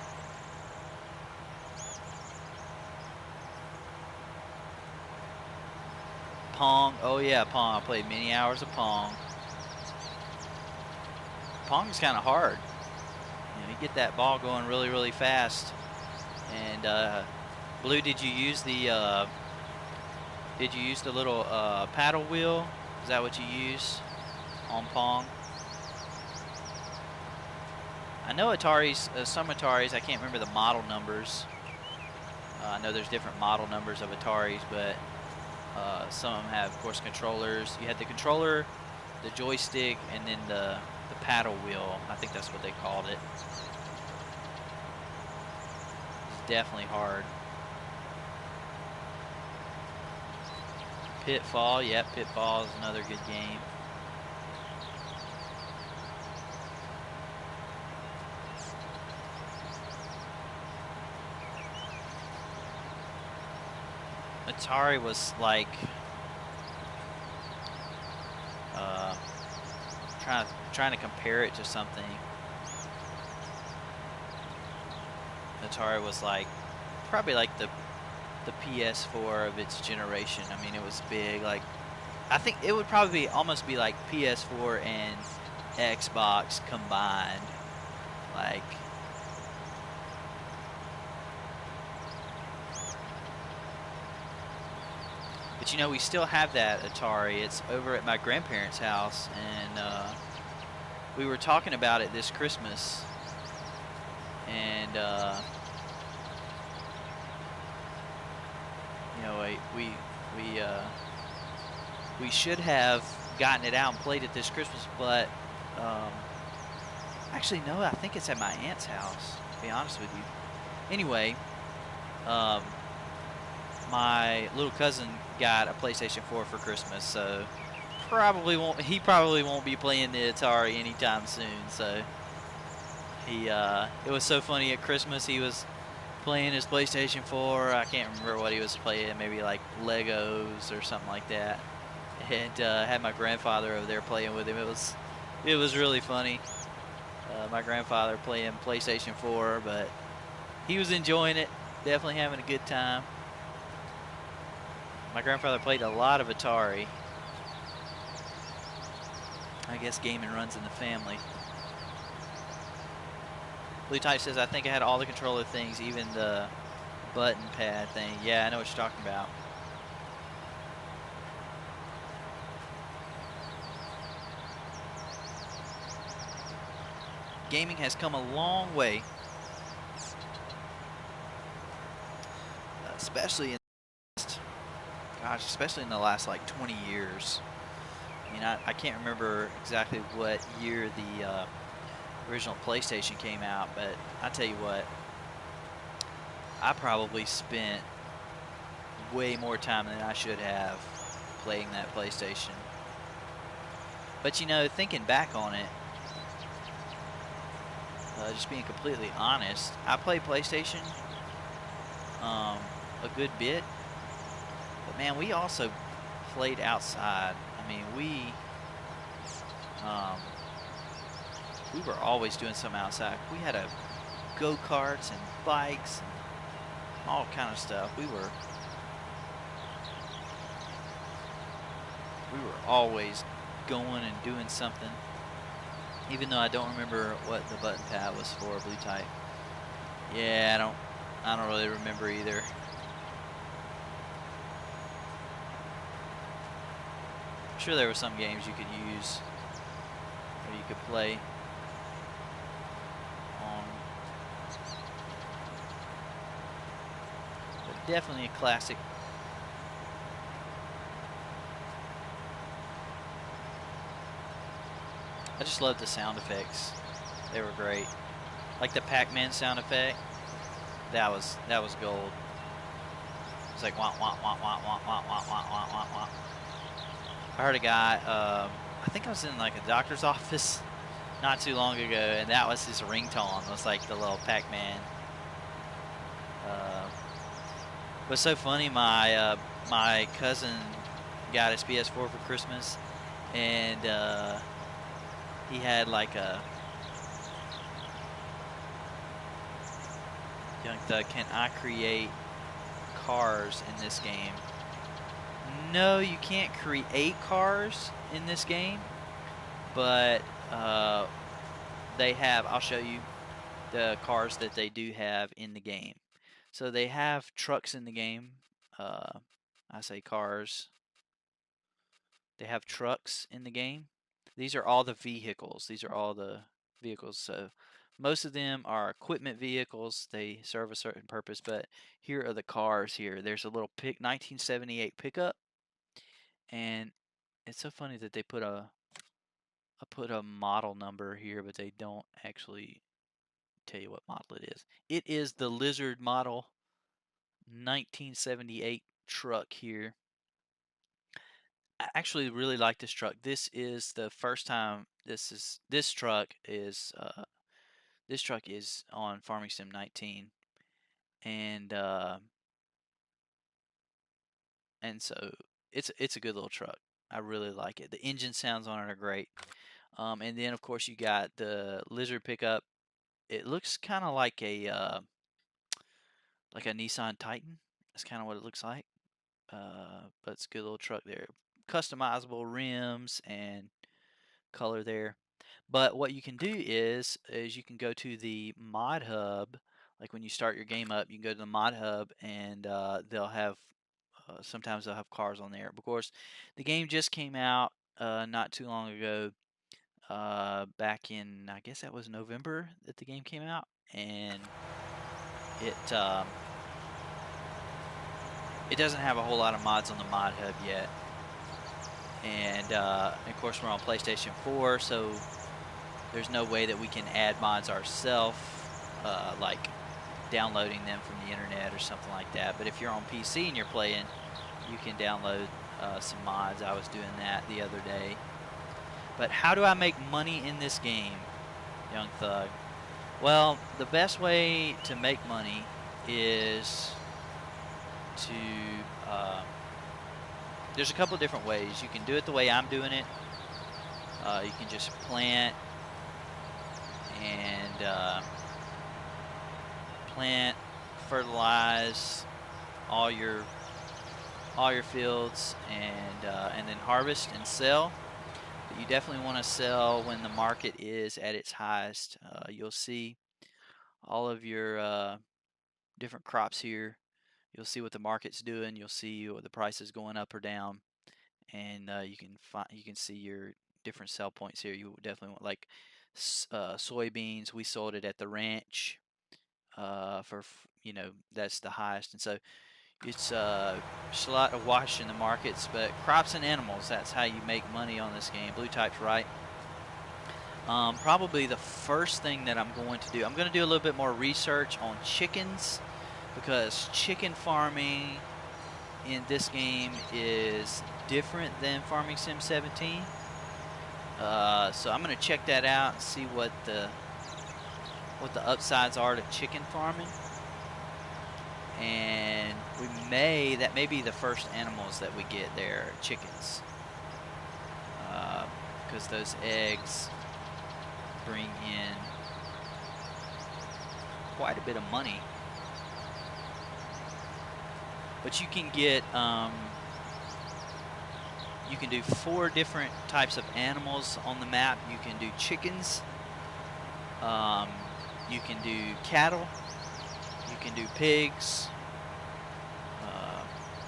Pong. Oh yeah, Pong. I played many hours of Pong. Pong's kind of hard. You know, you get that ball going really, really fast. And Blue, did you use the little paddle wheel? Is that what you use on Pong? I know Ataris, some Ataris, I can't remember the model numbers. I know there's different model numbers of Ataris, but some of them have, of course, controllers. You had the controller, the joystick, and then the paddle wheel. I think that's what they called it. It's definitely hard. Pitfall, yep, Pitfall is another good game. Atari was like trying to compare it to something. Atari was like probably like the PS4 of its generation. I mean, it was big. Like, I think it would probably almost be like PS4 and Xbox combined. Like, but you know, we still have that Atari. It's over at my grandparents' house, and we were talking about it this Christmas, and you know, we should have gotten it out and played it this Christmas, but actually no, I think it's at my aunt's house, to be honest with you. Anyway, my little cousin got a PlayStation 4 for Christmas, so he probably won't be playing the Atari anytime soon. So it was so funny at Christmas. He was playing his PlayStation 4. I can't remember what he was playing, maybe like Legos or something like that. And had my grandfather over there playing with him. It was really funny. My grandfather playing PlayStation 4, but he was enjoying it, definitely having a good time. My grandfather played a lot of Atari. I guess gaming runs in the family. Blue Type says, I think I had all the controller things, even the button pad thing. Yeah, I know what you're talking about. Gaming has come a long way. Especially in the last like 20 years. I mean, I can't remember exactly what year the original PlayStation came out, but I tell you what, I probably spent way more time than I should have playing that PlayStation. But you know, thinking back on it, just being completely honest, I played PlayStation a good bit, but man, we also played outside. I mean, we were always doing something outside. We had go-karts and bikes and all kind of stuff. We were were always going and doing something. Even though I don't remember what the button pad was for, blue type. Yeah, I don't really remember either. I'm sure there were some games you could use or you could play on. But definitely a classic. I just love the sound effects. They were great. Like the Pac-Man sound effect. That was gold. It's like wah wah wah wah wah wah wah wah wah wah wah. I heard a guy. I think I was in like a doctor's office not too long ago, and that was his ringtone. It was like the little Pac-Man. What's so funny? My cousin got his PS4 for Christmas, and he had like a Young Thug. Can I create cars in this game? No, you can't create cars in this game, but they have. I'll show you the cars that they do have in the game. So they have trucks in the game. I say cars. They have trucks in the game. These are all the vehicles. These are all the vehicles. So most of them are equipment vehicles. They serve a certain purpose, but here are the cars here. There's a little 1978 pickup, and it's so funny that they put a model number here, but they don't actually tell you what model it is. It is the Lizard model 1978 truck here. I actually really like this truck. This is the first time this truck is on Farming Sim 19, and so it's a good little truck. I really like it. The engine sounds on it are great. And then of course you got the Lizard pickup. It looks kind of like a Nissan Titan. That's kind of what it looks like. But it's a good little truck there. Customizable rims and color there. But what you can do is you can go to the mod hub. Like when you start your game up, you can go to the mod hub and they'll have sometimes they'll have cars on there. Of course, the game just came out not too long ago. Back in I guess that was November that the game came out, and it it doesn't have a whole lot of mods on the mod hub yet. And of course we're on PlayStation 4, so there's no way that we can add mods ourselves, like downloading them from the internet or something like that. But if you're on PC and you're playing, you can download some mods. I was doing that the other day. But how do I make money in this game, Young Thug? Well, the best way to make money is to there's a couple different ways. You can do it the way I'm doing it. You can just plant and fertilize all your fields, and then harvest and sell. But you definitely want to sell when the market is at its highest. You'll see all of your different crops here. You'll see what the market's doing. You'll see what the price is going up or down, and you can see your different sell points here. You definitely want like soybeans. We sold it at the ranch for that's the highest, and so it's just a lot of wash in the markets. But crops and animals, that's how you make money on this game. Blue type's right. Probably the first thing that I'm going to do, I'm going to do a little bit more research on chickens, because chicken farming in this game is different than Farming Sim 17. So I'm going to check that out and see what the upsides are to chicken farming. And that may be the first animals that we get there, chickens, because those eggs bring in quite a bit of money. But you can get you can do 4 different types of animals on the map. You can do chickens, you can do cattle, you can do pigs,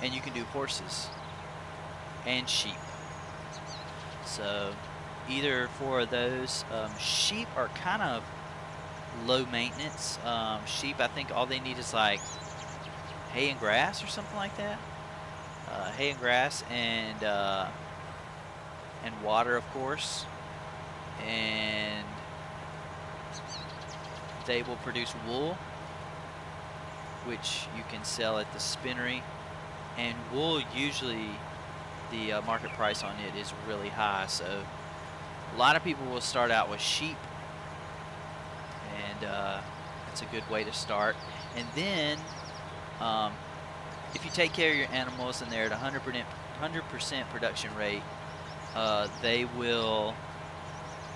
and you can do horses and sheep. So either 4 of those. Sheep are kind of low maintenance. Sheep, I think all they need is like hay and grass or something like that. Hay and grass and water, of course. And they will produce wool, which you can sell at the spinnery. And wool, usually the market price on it is really high. So a lot of people will start out with sheep, and that's a good way to start. And then if you take care of your animals and they're at 100% production rate, they will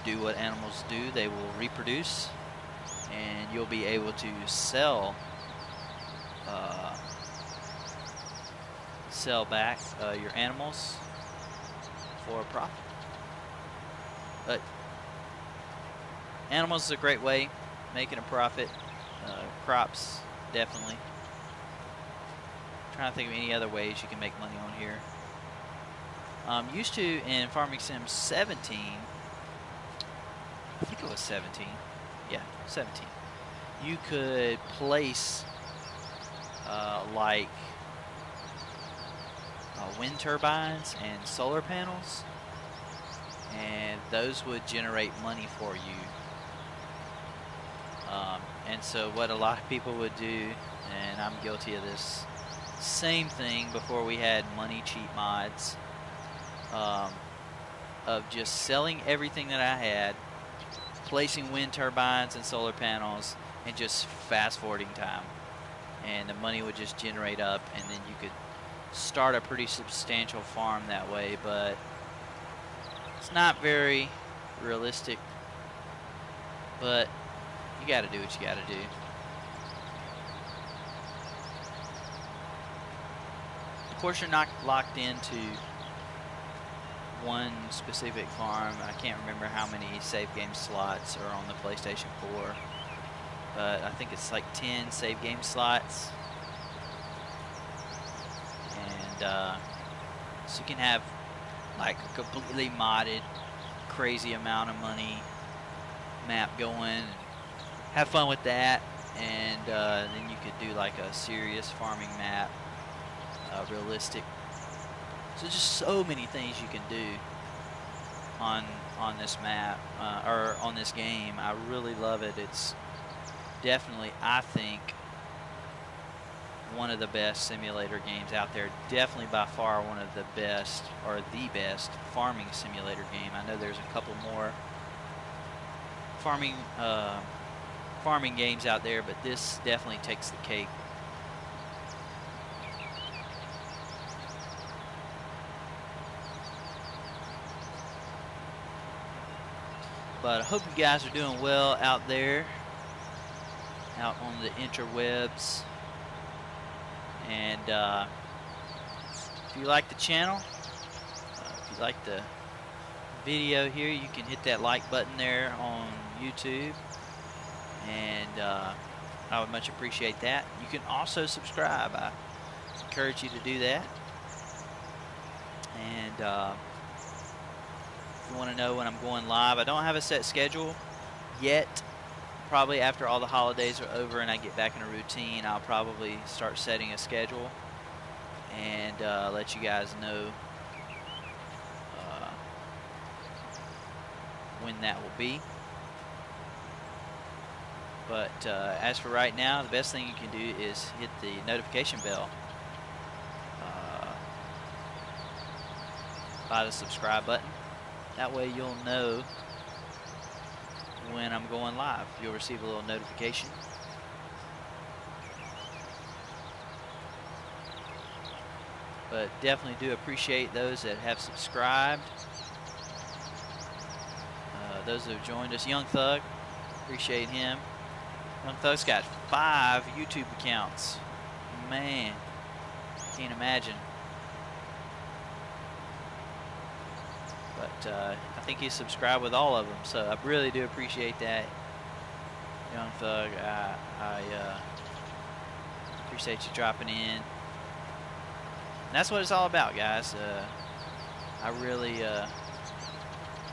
do what animals do. They will reproduce, and you'll be able to sell back your animals for a profit. But animals is a great way making a profit. Crops, definitely. Trying to think of any other ways you can make money on here. Used to in Farming Sim 17, I think it was 17. Yeah, 17. You could place like wind turbines and solar panels, and those would generate money for you. And so what a lot of people would do, and I'm guilty of this same thing before we had money cheat mods, of just selling everything that I had, placing wind turbines and solar panels, and just fast forwarding time. And the money would just generate up, and then you could start a pretty substantial farm that way, but it's not very realistic. But you gotta do what you gotta do. Of course, you're not locked into one specific farm. I can't remember how many save game slots are on the PlayStation 4, but I think it's like 10 save game slots. And so you can have like a completely modded, crazy amount of money map going, and have fun with that. And then you could do like a serious farming map, realistic. So just so many things you can do on this map, or on this game. I really love it. It's definitely, I think, one of the best simulator games out there. Definitely by far one of the best, or the best farming simulator game. I know there's a couple more farming games out there, but this definitely takes the cake. But I hope you guys are doing well out there, out on the interwebs. And if you like the channel, if you like the video here, you can hit that like button there on YouTube, and I would much appreciate that. You can also subscribe. I encourage you to do that. And if you want to know when I'm going live, I don't have a set schedule yet. Probably after all the holidays are over and I get back in a routine, I'll probably start setting a schedule and let you guys know when that will be. But as for right now, the best thing you can do is hit the notification bell by the subscribe button. That way you'll know when I'm going live. You'll receive a little notification. But definitely do appreciate those that have subscribed. Those that have joined us. Young Thug, appreciate him. Young Thug's got 5 YouTube accounts. Man, can't imagine. But I think he's subscribed with all of them, so I really do appreciate that, Young Thug. I appreciate you dropping in. And that's what it's all about, guys. I really,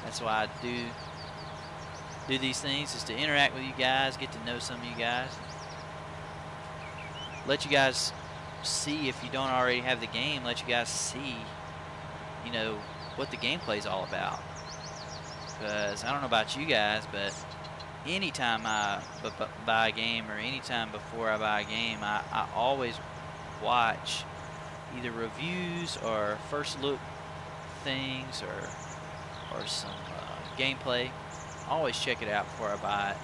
that's why I do these things, is to interact with you guys, get to know some of you guys, let you guys see, if you don't already have the game, let you guys see, you know, what the gameplay is all about. Because I don't know about you guys, but anytime I buy a game, or anytime before I buy a game, I always watch either reviews or first look things, or some gameplay. Always check it out before I buy it.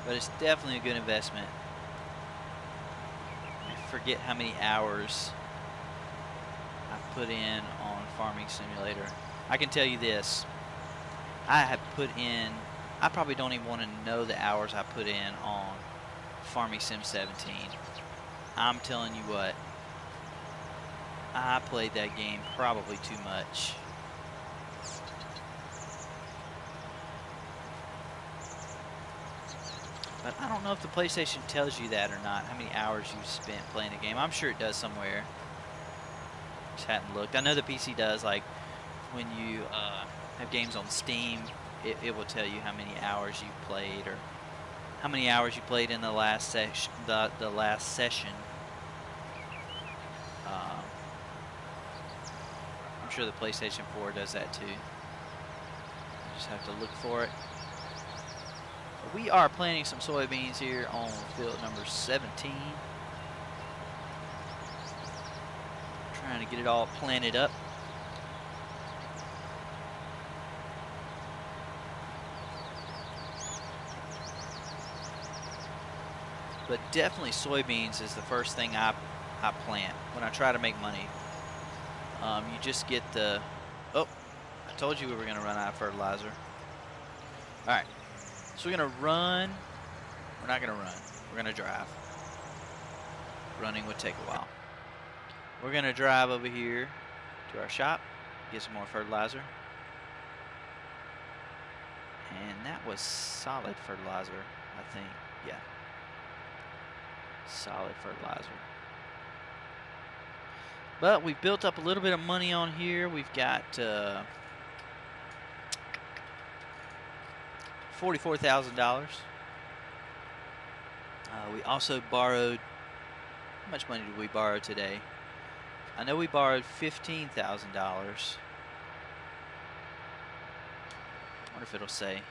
But it's definitely a good investment. I forget how many hours I put in on Farming Simulator. I can tell you this. I have put in, I probably don't even want to know the hours I put in on Farming Sim 17. I'm telling you what, I played that game probably too much. But I don't know if the PlayStation tells you that or not, how many hours you spent playing the game. I'm sure it does somewhere. Just hadn't looked. I know the PC does, like when you have games on Steam, it will tell you how many hours you played, or how many hours you played in the last session. The last session. I'm sure the PlayStation 4 does that too. You just have to look for it. But we are planting some soybeans here on field number 17. Trying to get it all planted up. But definitely soybeans is the first thing I plant when I try to make money. You just get the, oh, I told you we were going to run out of fertilizer. All right, so we're going to run. We're not going to run. We're going to drive. Running would take a while. We're going to drive over here to our shop, get some more fertilizer. And that was solid fertilizer, I think. Yeah. Solid fertilizer. But we've built up a little bit of money on here. We've got $44,000. We also borrowed, how much money did we borrow today? I know we borrowed $15,000. I wonder if it'll say.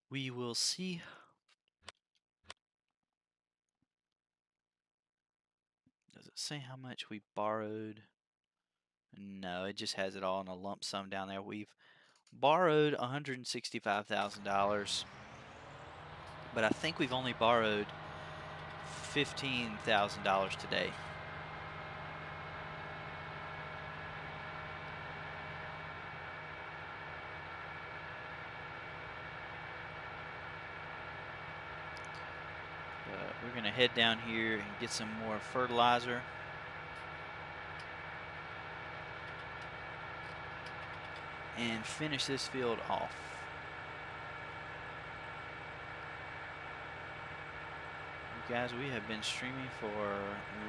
We will see. Does it say how much we borrowed? No, it just has it all in a lump sum down there. We've borrowed $165,000, but I think we've only borrowed $15,000 today. We're going to head down here and get some more fertilizer. And finish this field off. You guys, we have been streaming for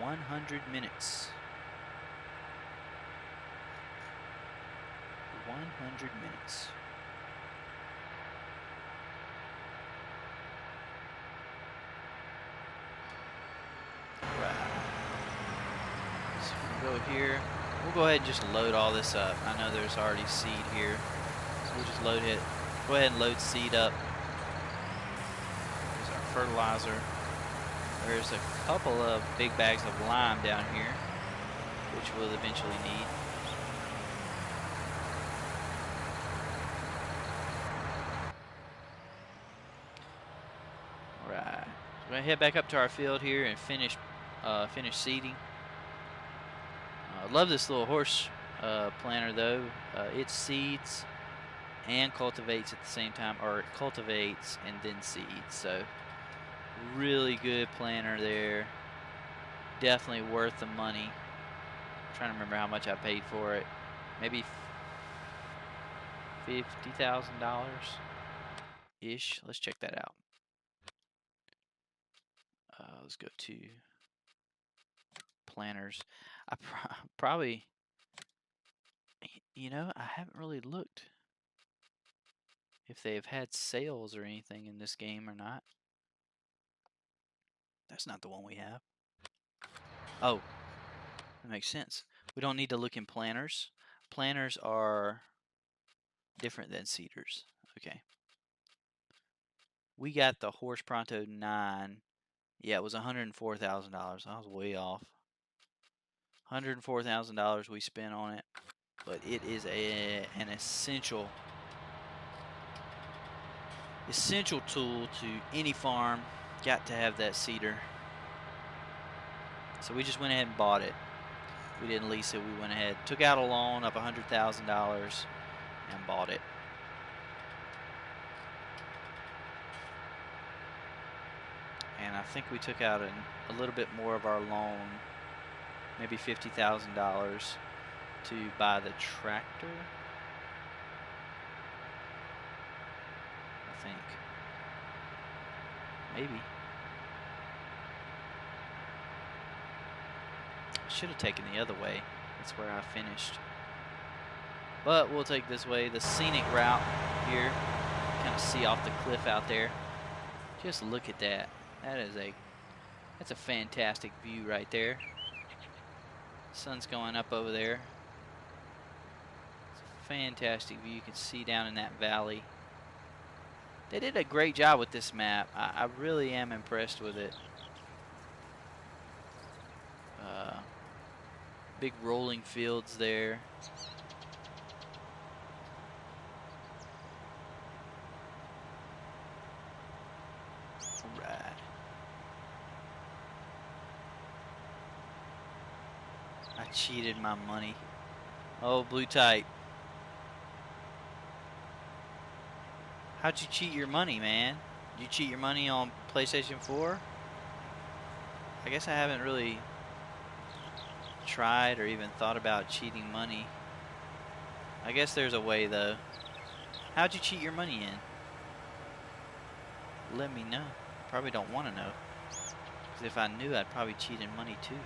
100 minutes. 100 minutes. Right. So we'll go here. We'll go ahead and just load all this up. I know there's already seed here, so we'll just load it. Go ahead and load seed up. There's our fertilizer. There's a couple of big bags of lime down here, which we'll eventually need. All right, we're gonna head back up to our field here and finish seeding. I love this little horse planter though. It seeds and cultivates at the same time, or it cultivates and then seeds. So Really good planter there. Definitely worth the money. I'm trying to remember how much I paid for it. Maybe $50,000 ish. Let's check that out. Let's go to planners. I probably, I haven't really looked if they've had sales or anything in this game or not. That's not the one we have. Oh, that makes sense. We don't need to look in planners. Planners are different than seeders. Okay. We got the Horse Pronto 9. Yeah, it was $104,000. I was way off. $104,000 we spent on it, but it is an essential tool to any farm. Got to have that seeder. So we just went ahead and bought it. We didn't lease it. We went ahead, took out a loan of $100,000 and bought it. And I think we took out a little bit more of our loan, maybe $50,000 to buy the tractor. I think. Maybe. I should have taken the other way. That's where I finished. But we'll take this way, the scenic route here. Kind of see off the cliff out there. Just look at that. That's a fantastic view right there. Sun's going up over there. It's a fantastic view. You can see down in that valley. They did a great job with this map. I really am impressed with it. Big rolling fields there. Alright. I cheated my money. Oh, blue type. How'd you cheat your money, man? Did you cheat your money on PlayStation 4? I guess I haven't really tried or even thought about cheating money. I guess there's a way though. How'd you cheat your money in? Let me know. Probably don't want to know. Because if I knew, I'd probably cheat in money too.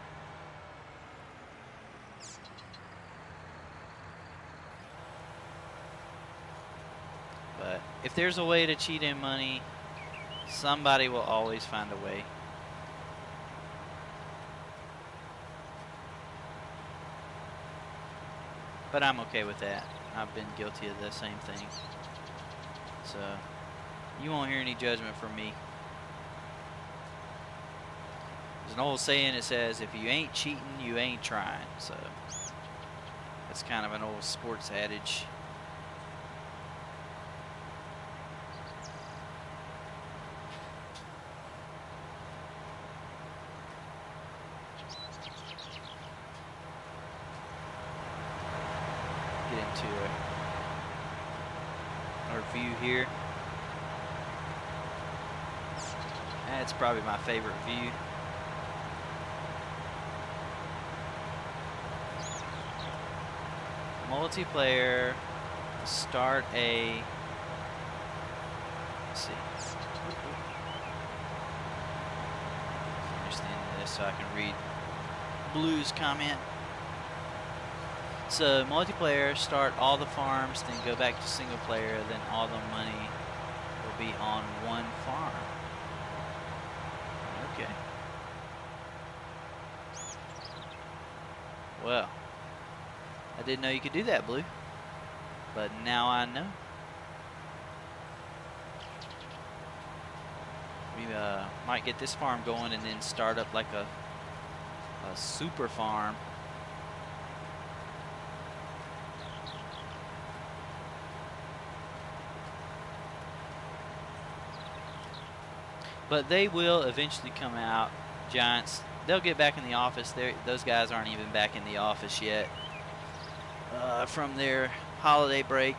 But if there's a way to cheat in money, somebody will always find a way. But I'm okay with that. I've been guilty of the same thing. So, you won't hear any judgment from me. There's an old saying that says, if you ain't cheating, you ain't trying. So, that's kind of an old sports adage. Get into our view here. That's probably my favorite view. Multiplayer, start a, let's see, finish the end of this so I can read Blue's comment. So multiplayer, start all the farms, then go back to single player, then all the money will be on one farm. Okay. Well, I didn't know you could do that, Blue. But now I know. We might get this farm going and then start up like a super farm. But they will eventually come out, Giants. They'll get back in the office. Those guys aren't even back in the office yet from their holiday break.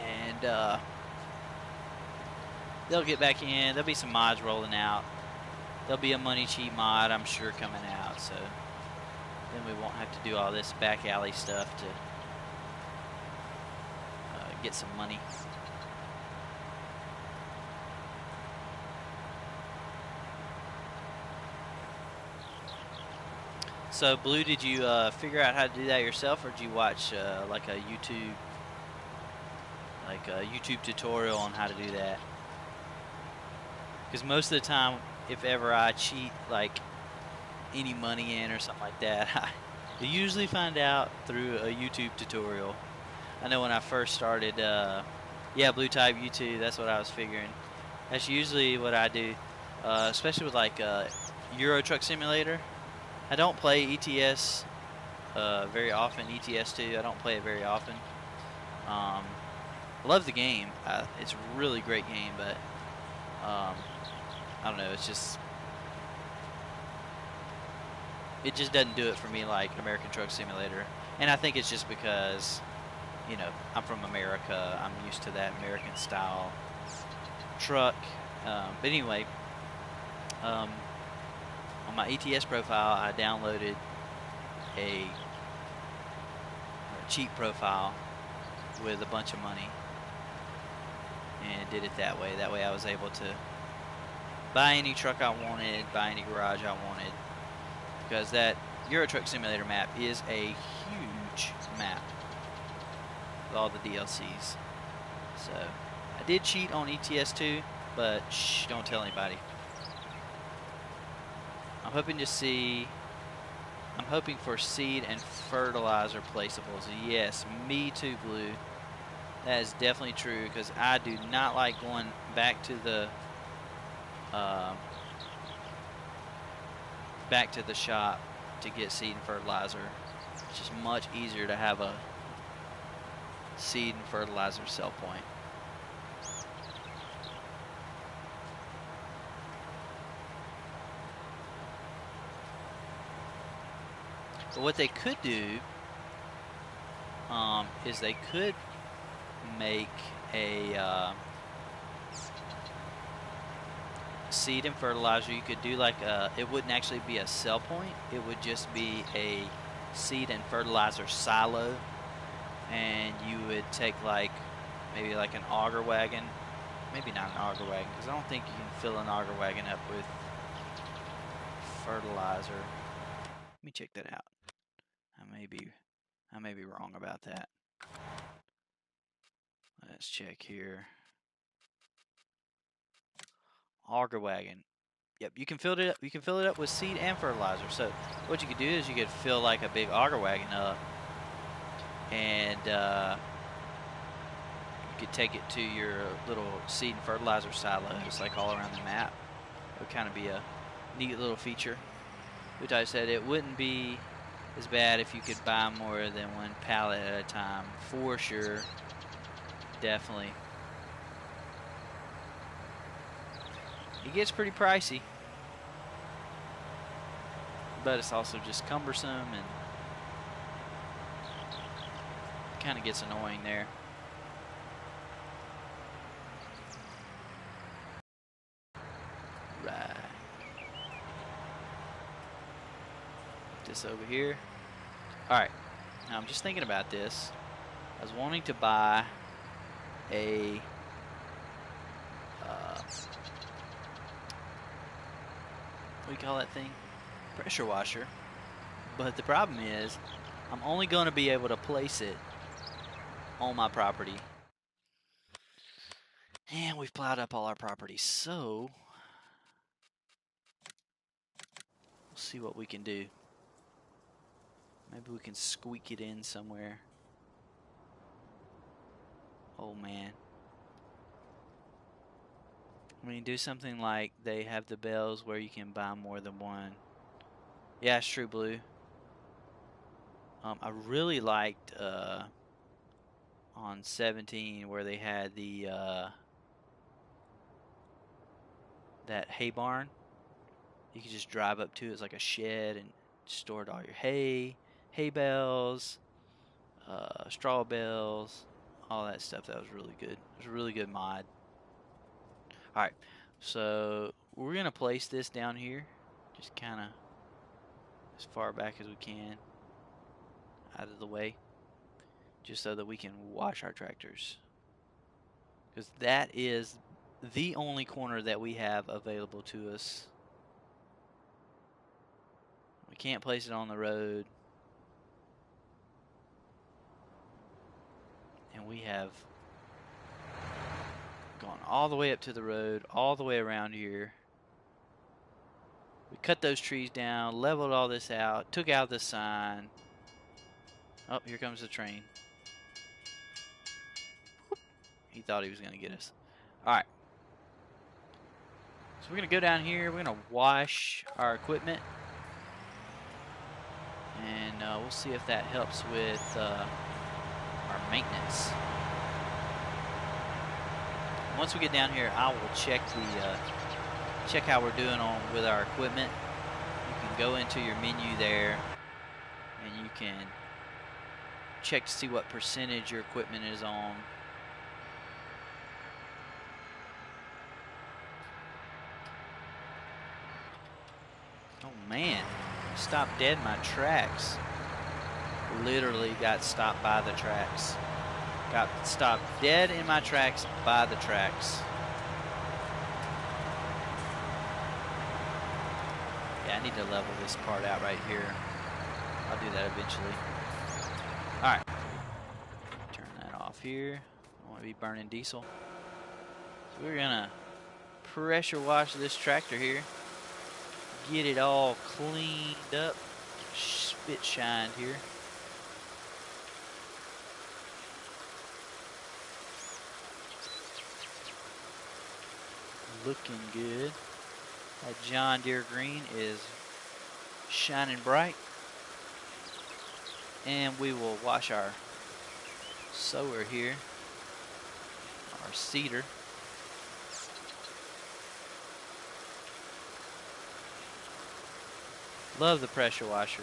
And they'll get back in. There'll be some mods rolling out. there'll be a money cheat mod, I'm sure, coming out. So then we won't have to do all this back alley stuff to get some money. So, Blue, did you figure out how to do that yourself, or did you watch like a YouTube tutorial on how to do that? Because most of the time, if ever I cheat like any money in or something like that, I usually find out through a YouTube tutorial. I know when I first started, yeah, Blue Type YouTube. That's what I was figuring. That's usually what I do, especially with like Euro Truck Simulator. I don't play ETS very often. ETS 2, I don't play it very often. I love the game. It's a really great game, but I don't know. It just doesn't do it for me like American Truck Simulator. And I think it's just because, you know, I'm from America. I'm used to that American style truck. But anyway, on my ETS profile, I downloaded a cheap profile with a bunch of money and did it that way. That way I was able to buy any truck I wanted, buy any garage I wanted, because that Euro Truck Simulator map is a huge map with all the DLCs. So I did cheat on ETS 2, but shh, don't tell anybody. I'm hoping for seed and fertilizer placeables. Yes, me too, Blue. That is definitely true, because I do not like going back to the shop to get seed and fertilizer. It's just much easier to have a seed and fertilizer sell point. But what they could do is they could make a seed and fertilizer. You could do like it wouldn't actually be a sell point. It would just be a seed and fertilizer silo, and you would take like maybe like an auger wagon. Maybe not an auger wagon, because I don't think you can fill an auger wagon up with fertilizer. Let me check that out. I may be wrong about that. Let's check here. Auger wagon. Yep, you can fill it up. You can fill it up with seed and fertilizer. So what you could do is you could fill like a big auger wagon up, and you could take it to your little seed and fertilizer silos, like all around the map. It would kind of be a neat little feature. Which I said it wouldn't be as bad if you could buy more than one pallet at a time, for sure. Definitely. It gets pretty pricey, but it's also just cumbersome and kind of gets annoying there. Right. Put this over here. All right. Now I'm just thinking about this. I was wanting to buy a what do you call that thing? Pressure washer. But the problem is, I'm only going to be able to place it on my property. And we've plowed up all our property, so we'll see what we can do. Maybe we can squeak it in somewhere. Oh man. When you do something like they have the bells where you can buy more than one. Yeah, it's true, Blue. I really liked on 17 where they had the that hay barn. You could just drive up to it. It's like a shed and stored all your hay bales, straw bales, all that stuff. That was really good. It was a really good mod. All right, So we're gonna place this down here, just kind of as far back as we can out of the way, just so that we can wash our tractors, because that is the only corner that we have available to us. We can't place it on the road, and we have gone all the way up to the road, all the way around here. We cut those trees down, leveled all this out, took out the sign. Oh, here comes the train. He thought he was going to get us. All right. So we're going to go down here. We're going to wash our equipment. And we'll see if that helps with our maintenance. Once we get down here, I will check check how we're doing with our equipment. You can go into your menu there, and you can check to see what percentage your equipment is on. Oh man, stopped dead in my tracks. Literally got stopped by the tracks. Got stopped dead in my tracks by the tracks. Yeah, I need to level this part out right here. I'll do that eventually. Alright. Turn that off here. I want to be burning diesel. So we're gonna pressure wash this tractor here. Get it all cleaned up. Spit shined here. Looking good. That John Deere green is shining bright. And we will wash our sower here, our seeder. Love the pressure washer.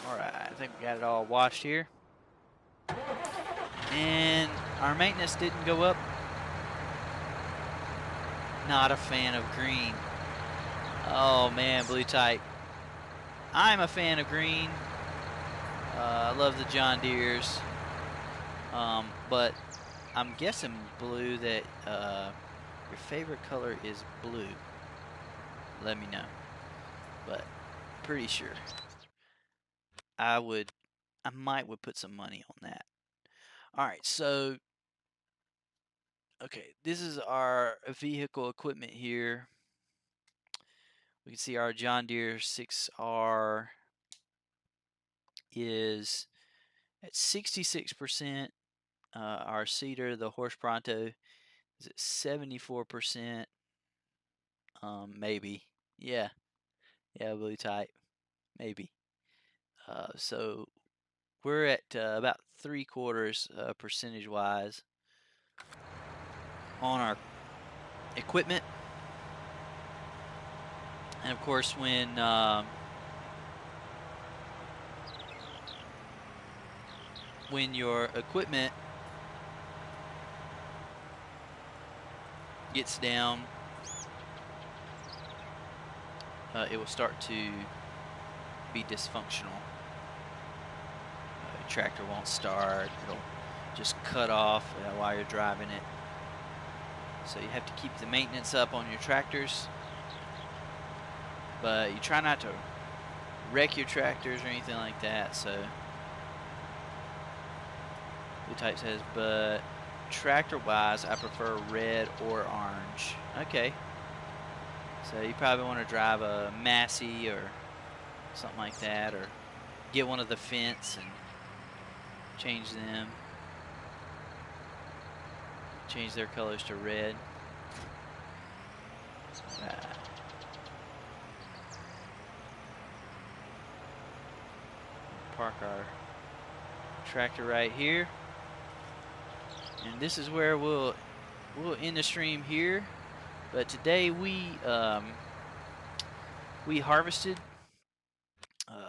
Alright, I think we got it all washed here. And our maintenance didn't go up. Not a fan of green. Oh man, blue type. I'm a fan of green. I love the John Deeres. But I'm guessing blue that your favorite color is blue. Let me know. But pretty sure. I might put some money on that. Alright, so okay, this is our vehicle equipment here. We can see our John Deere 6R is at 66%. Our Cedar, the Horse Pronto, is at 74%. Maybe. Yeah, blue type. Maybe. So we're at about 3/4 percentage-wise on our equipment. And of course, when your equipment gets down, it will start to be dysfunctional. Your tractor won't start. It'll just cut off while you're driving it. So you have to keep the maintenance up on your tractors. But you try not to wreck your tractors or anything like that. So blue type says, but tractor wise I prefer red or orange. Okay, so you probably want to drive a Massey or something like that, or get one of the Fence and change them, change their colors to red. Park our tractor right here, and this is where we'll end the stream here. But today we we harvested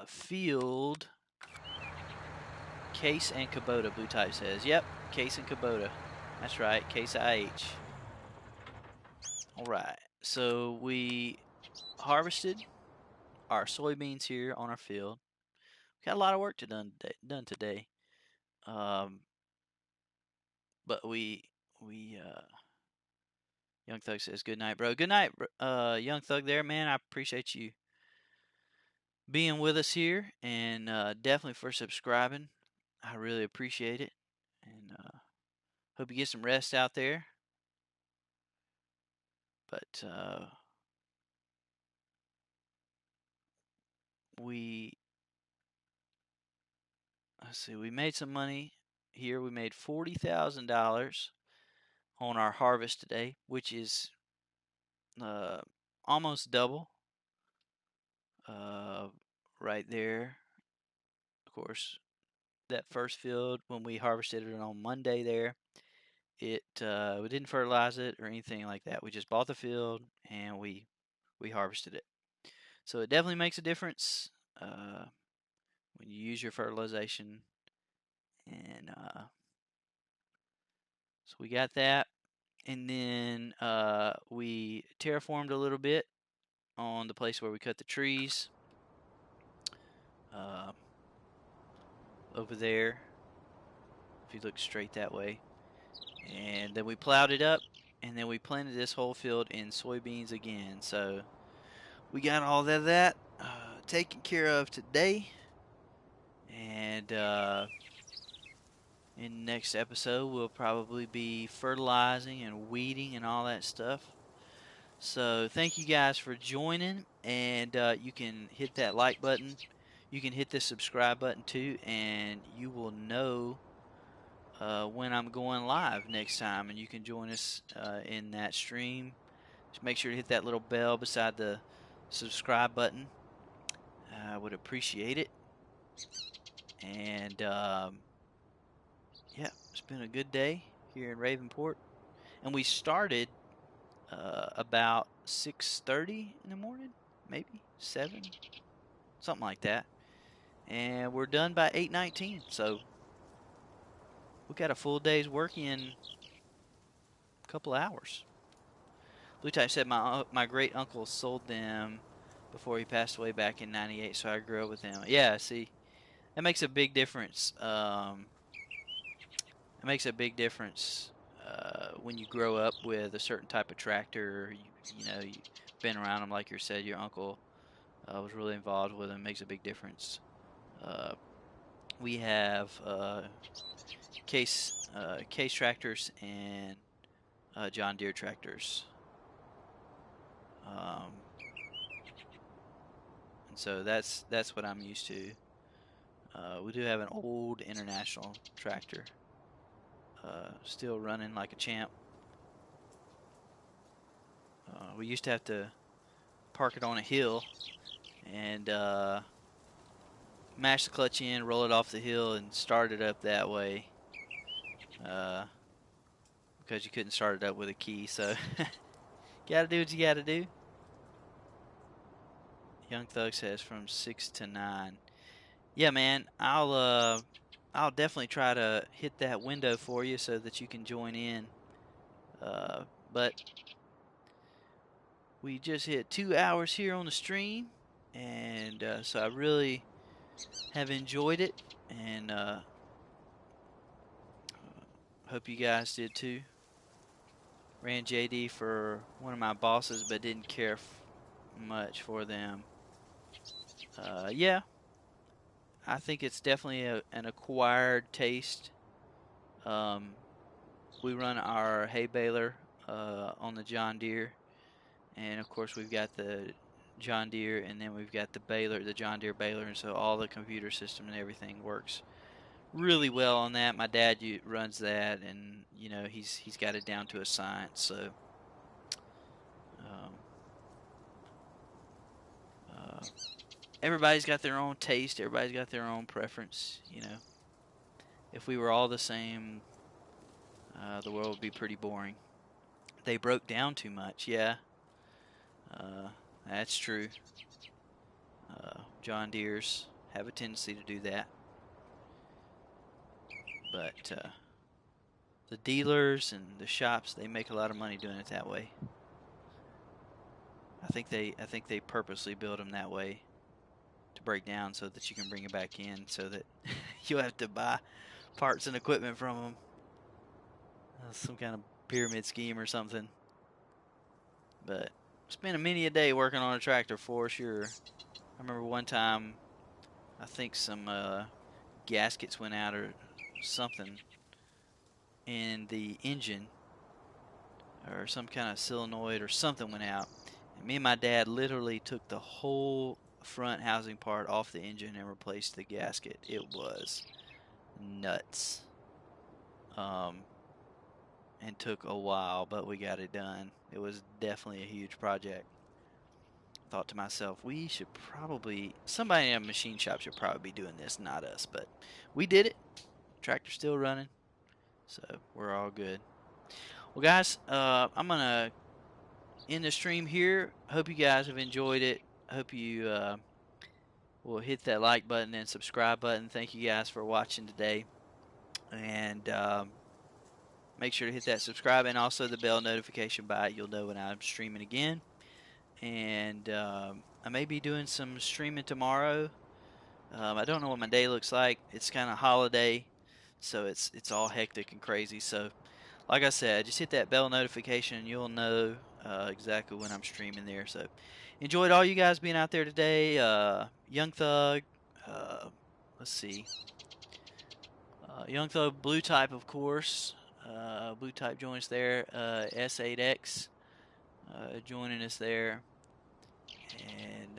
field Case and Kubota, Blue Type says. Yep, Case and Kubota. That's right, Case IH. All right, so we harvested our soybeans here on our field. Got a lot of work to done today. But Young Thug says good night, bro. Good night, Young Thug. There, man. I appreciate you being with us here, and definitely for subscribing. I really appreciate it, and hope you get some rest out there. But let's see, we made some money here. We made $40,000 on our harvest today, which is almost double. Right there, of course, that first field when we harvested it on Monday there. We didn't fertilize it or anything like that. We just bought the field and we harvested it. So it definitely makes a difference when you use your fertilization. And so we got that, and then we terraformed a little bit on the place where we cut the trees. Over there, if you look straight that way. And then we plowed it up, and then we planted this whole field in soybeans again. So we got all of that taken care of today. And in the next episode, we'll probably be fertilizing and weeding and all that stuff. So thank you guys for joining, and you can hit that like button. You can hit the subscribe button too, and you will know when I'm going live next time, and you can join us in that stream. Just make sure to hit that little bell beside the subscribe button. I would appreciate it. And yeah, it's been a good day here in Ravenport, and we started about 6:30 in the morning, maybe 7, something like that, and we're done by 8:19. So we got a full day's work in a couple hours. Blue Type said my great uncle sold them before he passed away back in '98, so I grew up with him. Yeah, see, that makes a big difference. It makes a big difference when you grow up with a certain type of tractor. You've been around them, like you said. Your uncle was really involved with them. It makes a big difference. We have case tractors and John Deere tractors. And so that's what I'm used to. We do have an old International tractor, still running like a champ. We used to have to park it on a hill and mash the clutch in, roll it off the hill, and start it up that way. Because you couldn't start it up with a key, so gotta do what you gotta do. Young Thug says from 6 to 9. Yeah, man, I'll definitely try to hit that window for you so that you can join in. But we just hit 2 hours here on the stream, and so I really have enjoyed it, and hope you guys did too. Ran JD for one of my bosses, but didn't care much for them. Yeah, I think it's definitely an acquired taste. We run our hay baler on the John Deere, and of course we've got the John Deere, and then we've got the baler, the John Deere baler, and so all the computer system and everything works really well on that. My dad runs that, and he's got it down to a science. So everybody's got their own taste. Everybody's got their own preference. If we were all the same, the world would be pretty boring. They broke down too much. Yeah, that's true. John Deere's have a tendency to do that. But the dealers and the shops, they make a lot of money doing it that way. I think they purposely build them that way to break down so that you can bring it back in, so that you have to buy parts and equipment from them. Some kind of pyramid scheme or something. But spent many a day working on a tractor for sure. I remember one time, I think some gaskets went out or something in the engine, or some kind of solenoid or something went out. And me and my dad literally took the whole front housing part off the engine and replaced the gasket. It was nuts. And took a while, but we got it done. It was definitely a huge project. Thought to myself, we should probably, somebody in a machine shop should probably be doing this, not us. But we did it. Tractor's still running, so we're all good. Well, guys, I'm gonna end the stream here. Hope you guys have enjoyed it. Hope you will hit that like button and subscribe button. Thank you guys for watching today, and make sure to hit that subscribe and also the bell notification by it. You'll know when I'm streaming again. And I may be doing some streaming tomorrow. I don't know what my day looks like. It's kind of holiday, so it's all hectic and crazy. So, like I said, just hit that bell notification and you'll know exactly when I'm streaming there. So, enjoyed all you guys being out there today. Young Thug, let's see, Young Thug, Blue Type, of course. Blue Type joins there. S8X joining us there. And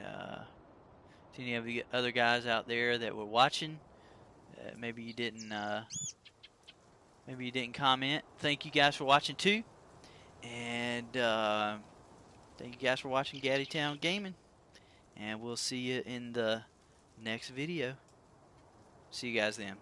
to any of the other guys out there that were watching, maybe you didn't comment. Thank you guys for watching too, and thank you guys for watching Gaddytown Gaming, and we'll see you in the next video. See you guys then.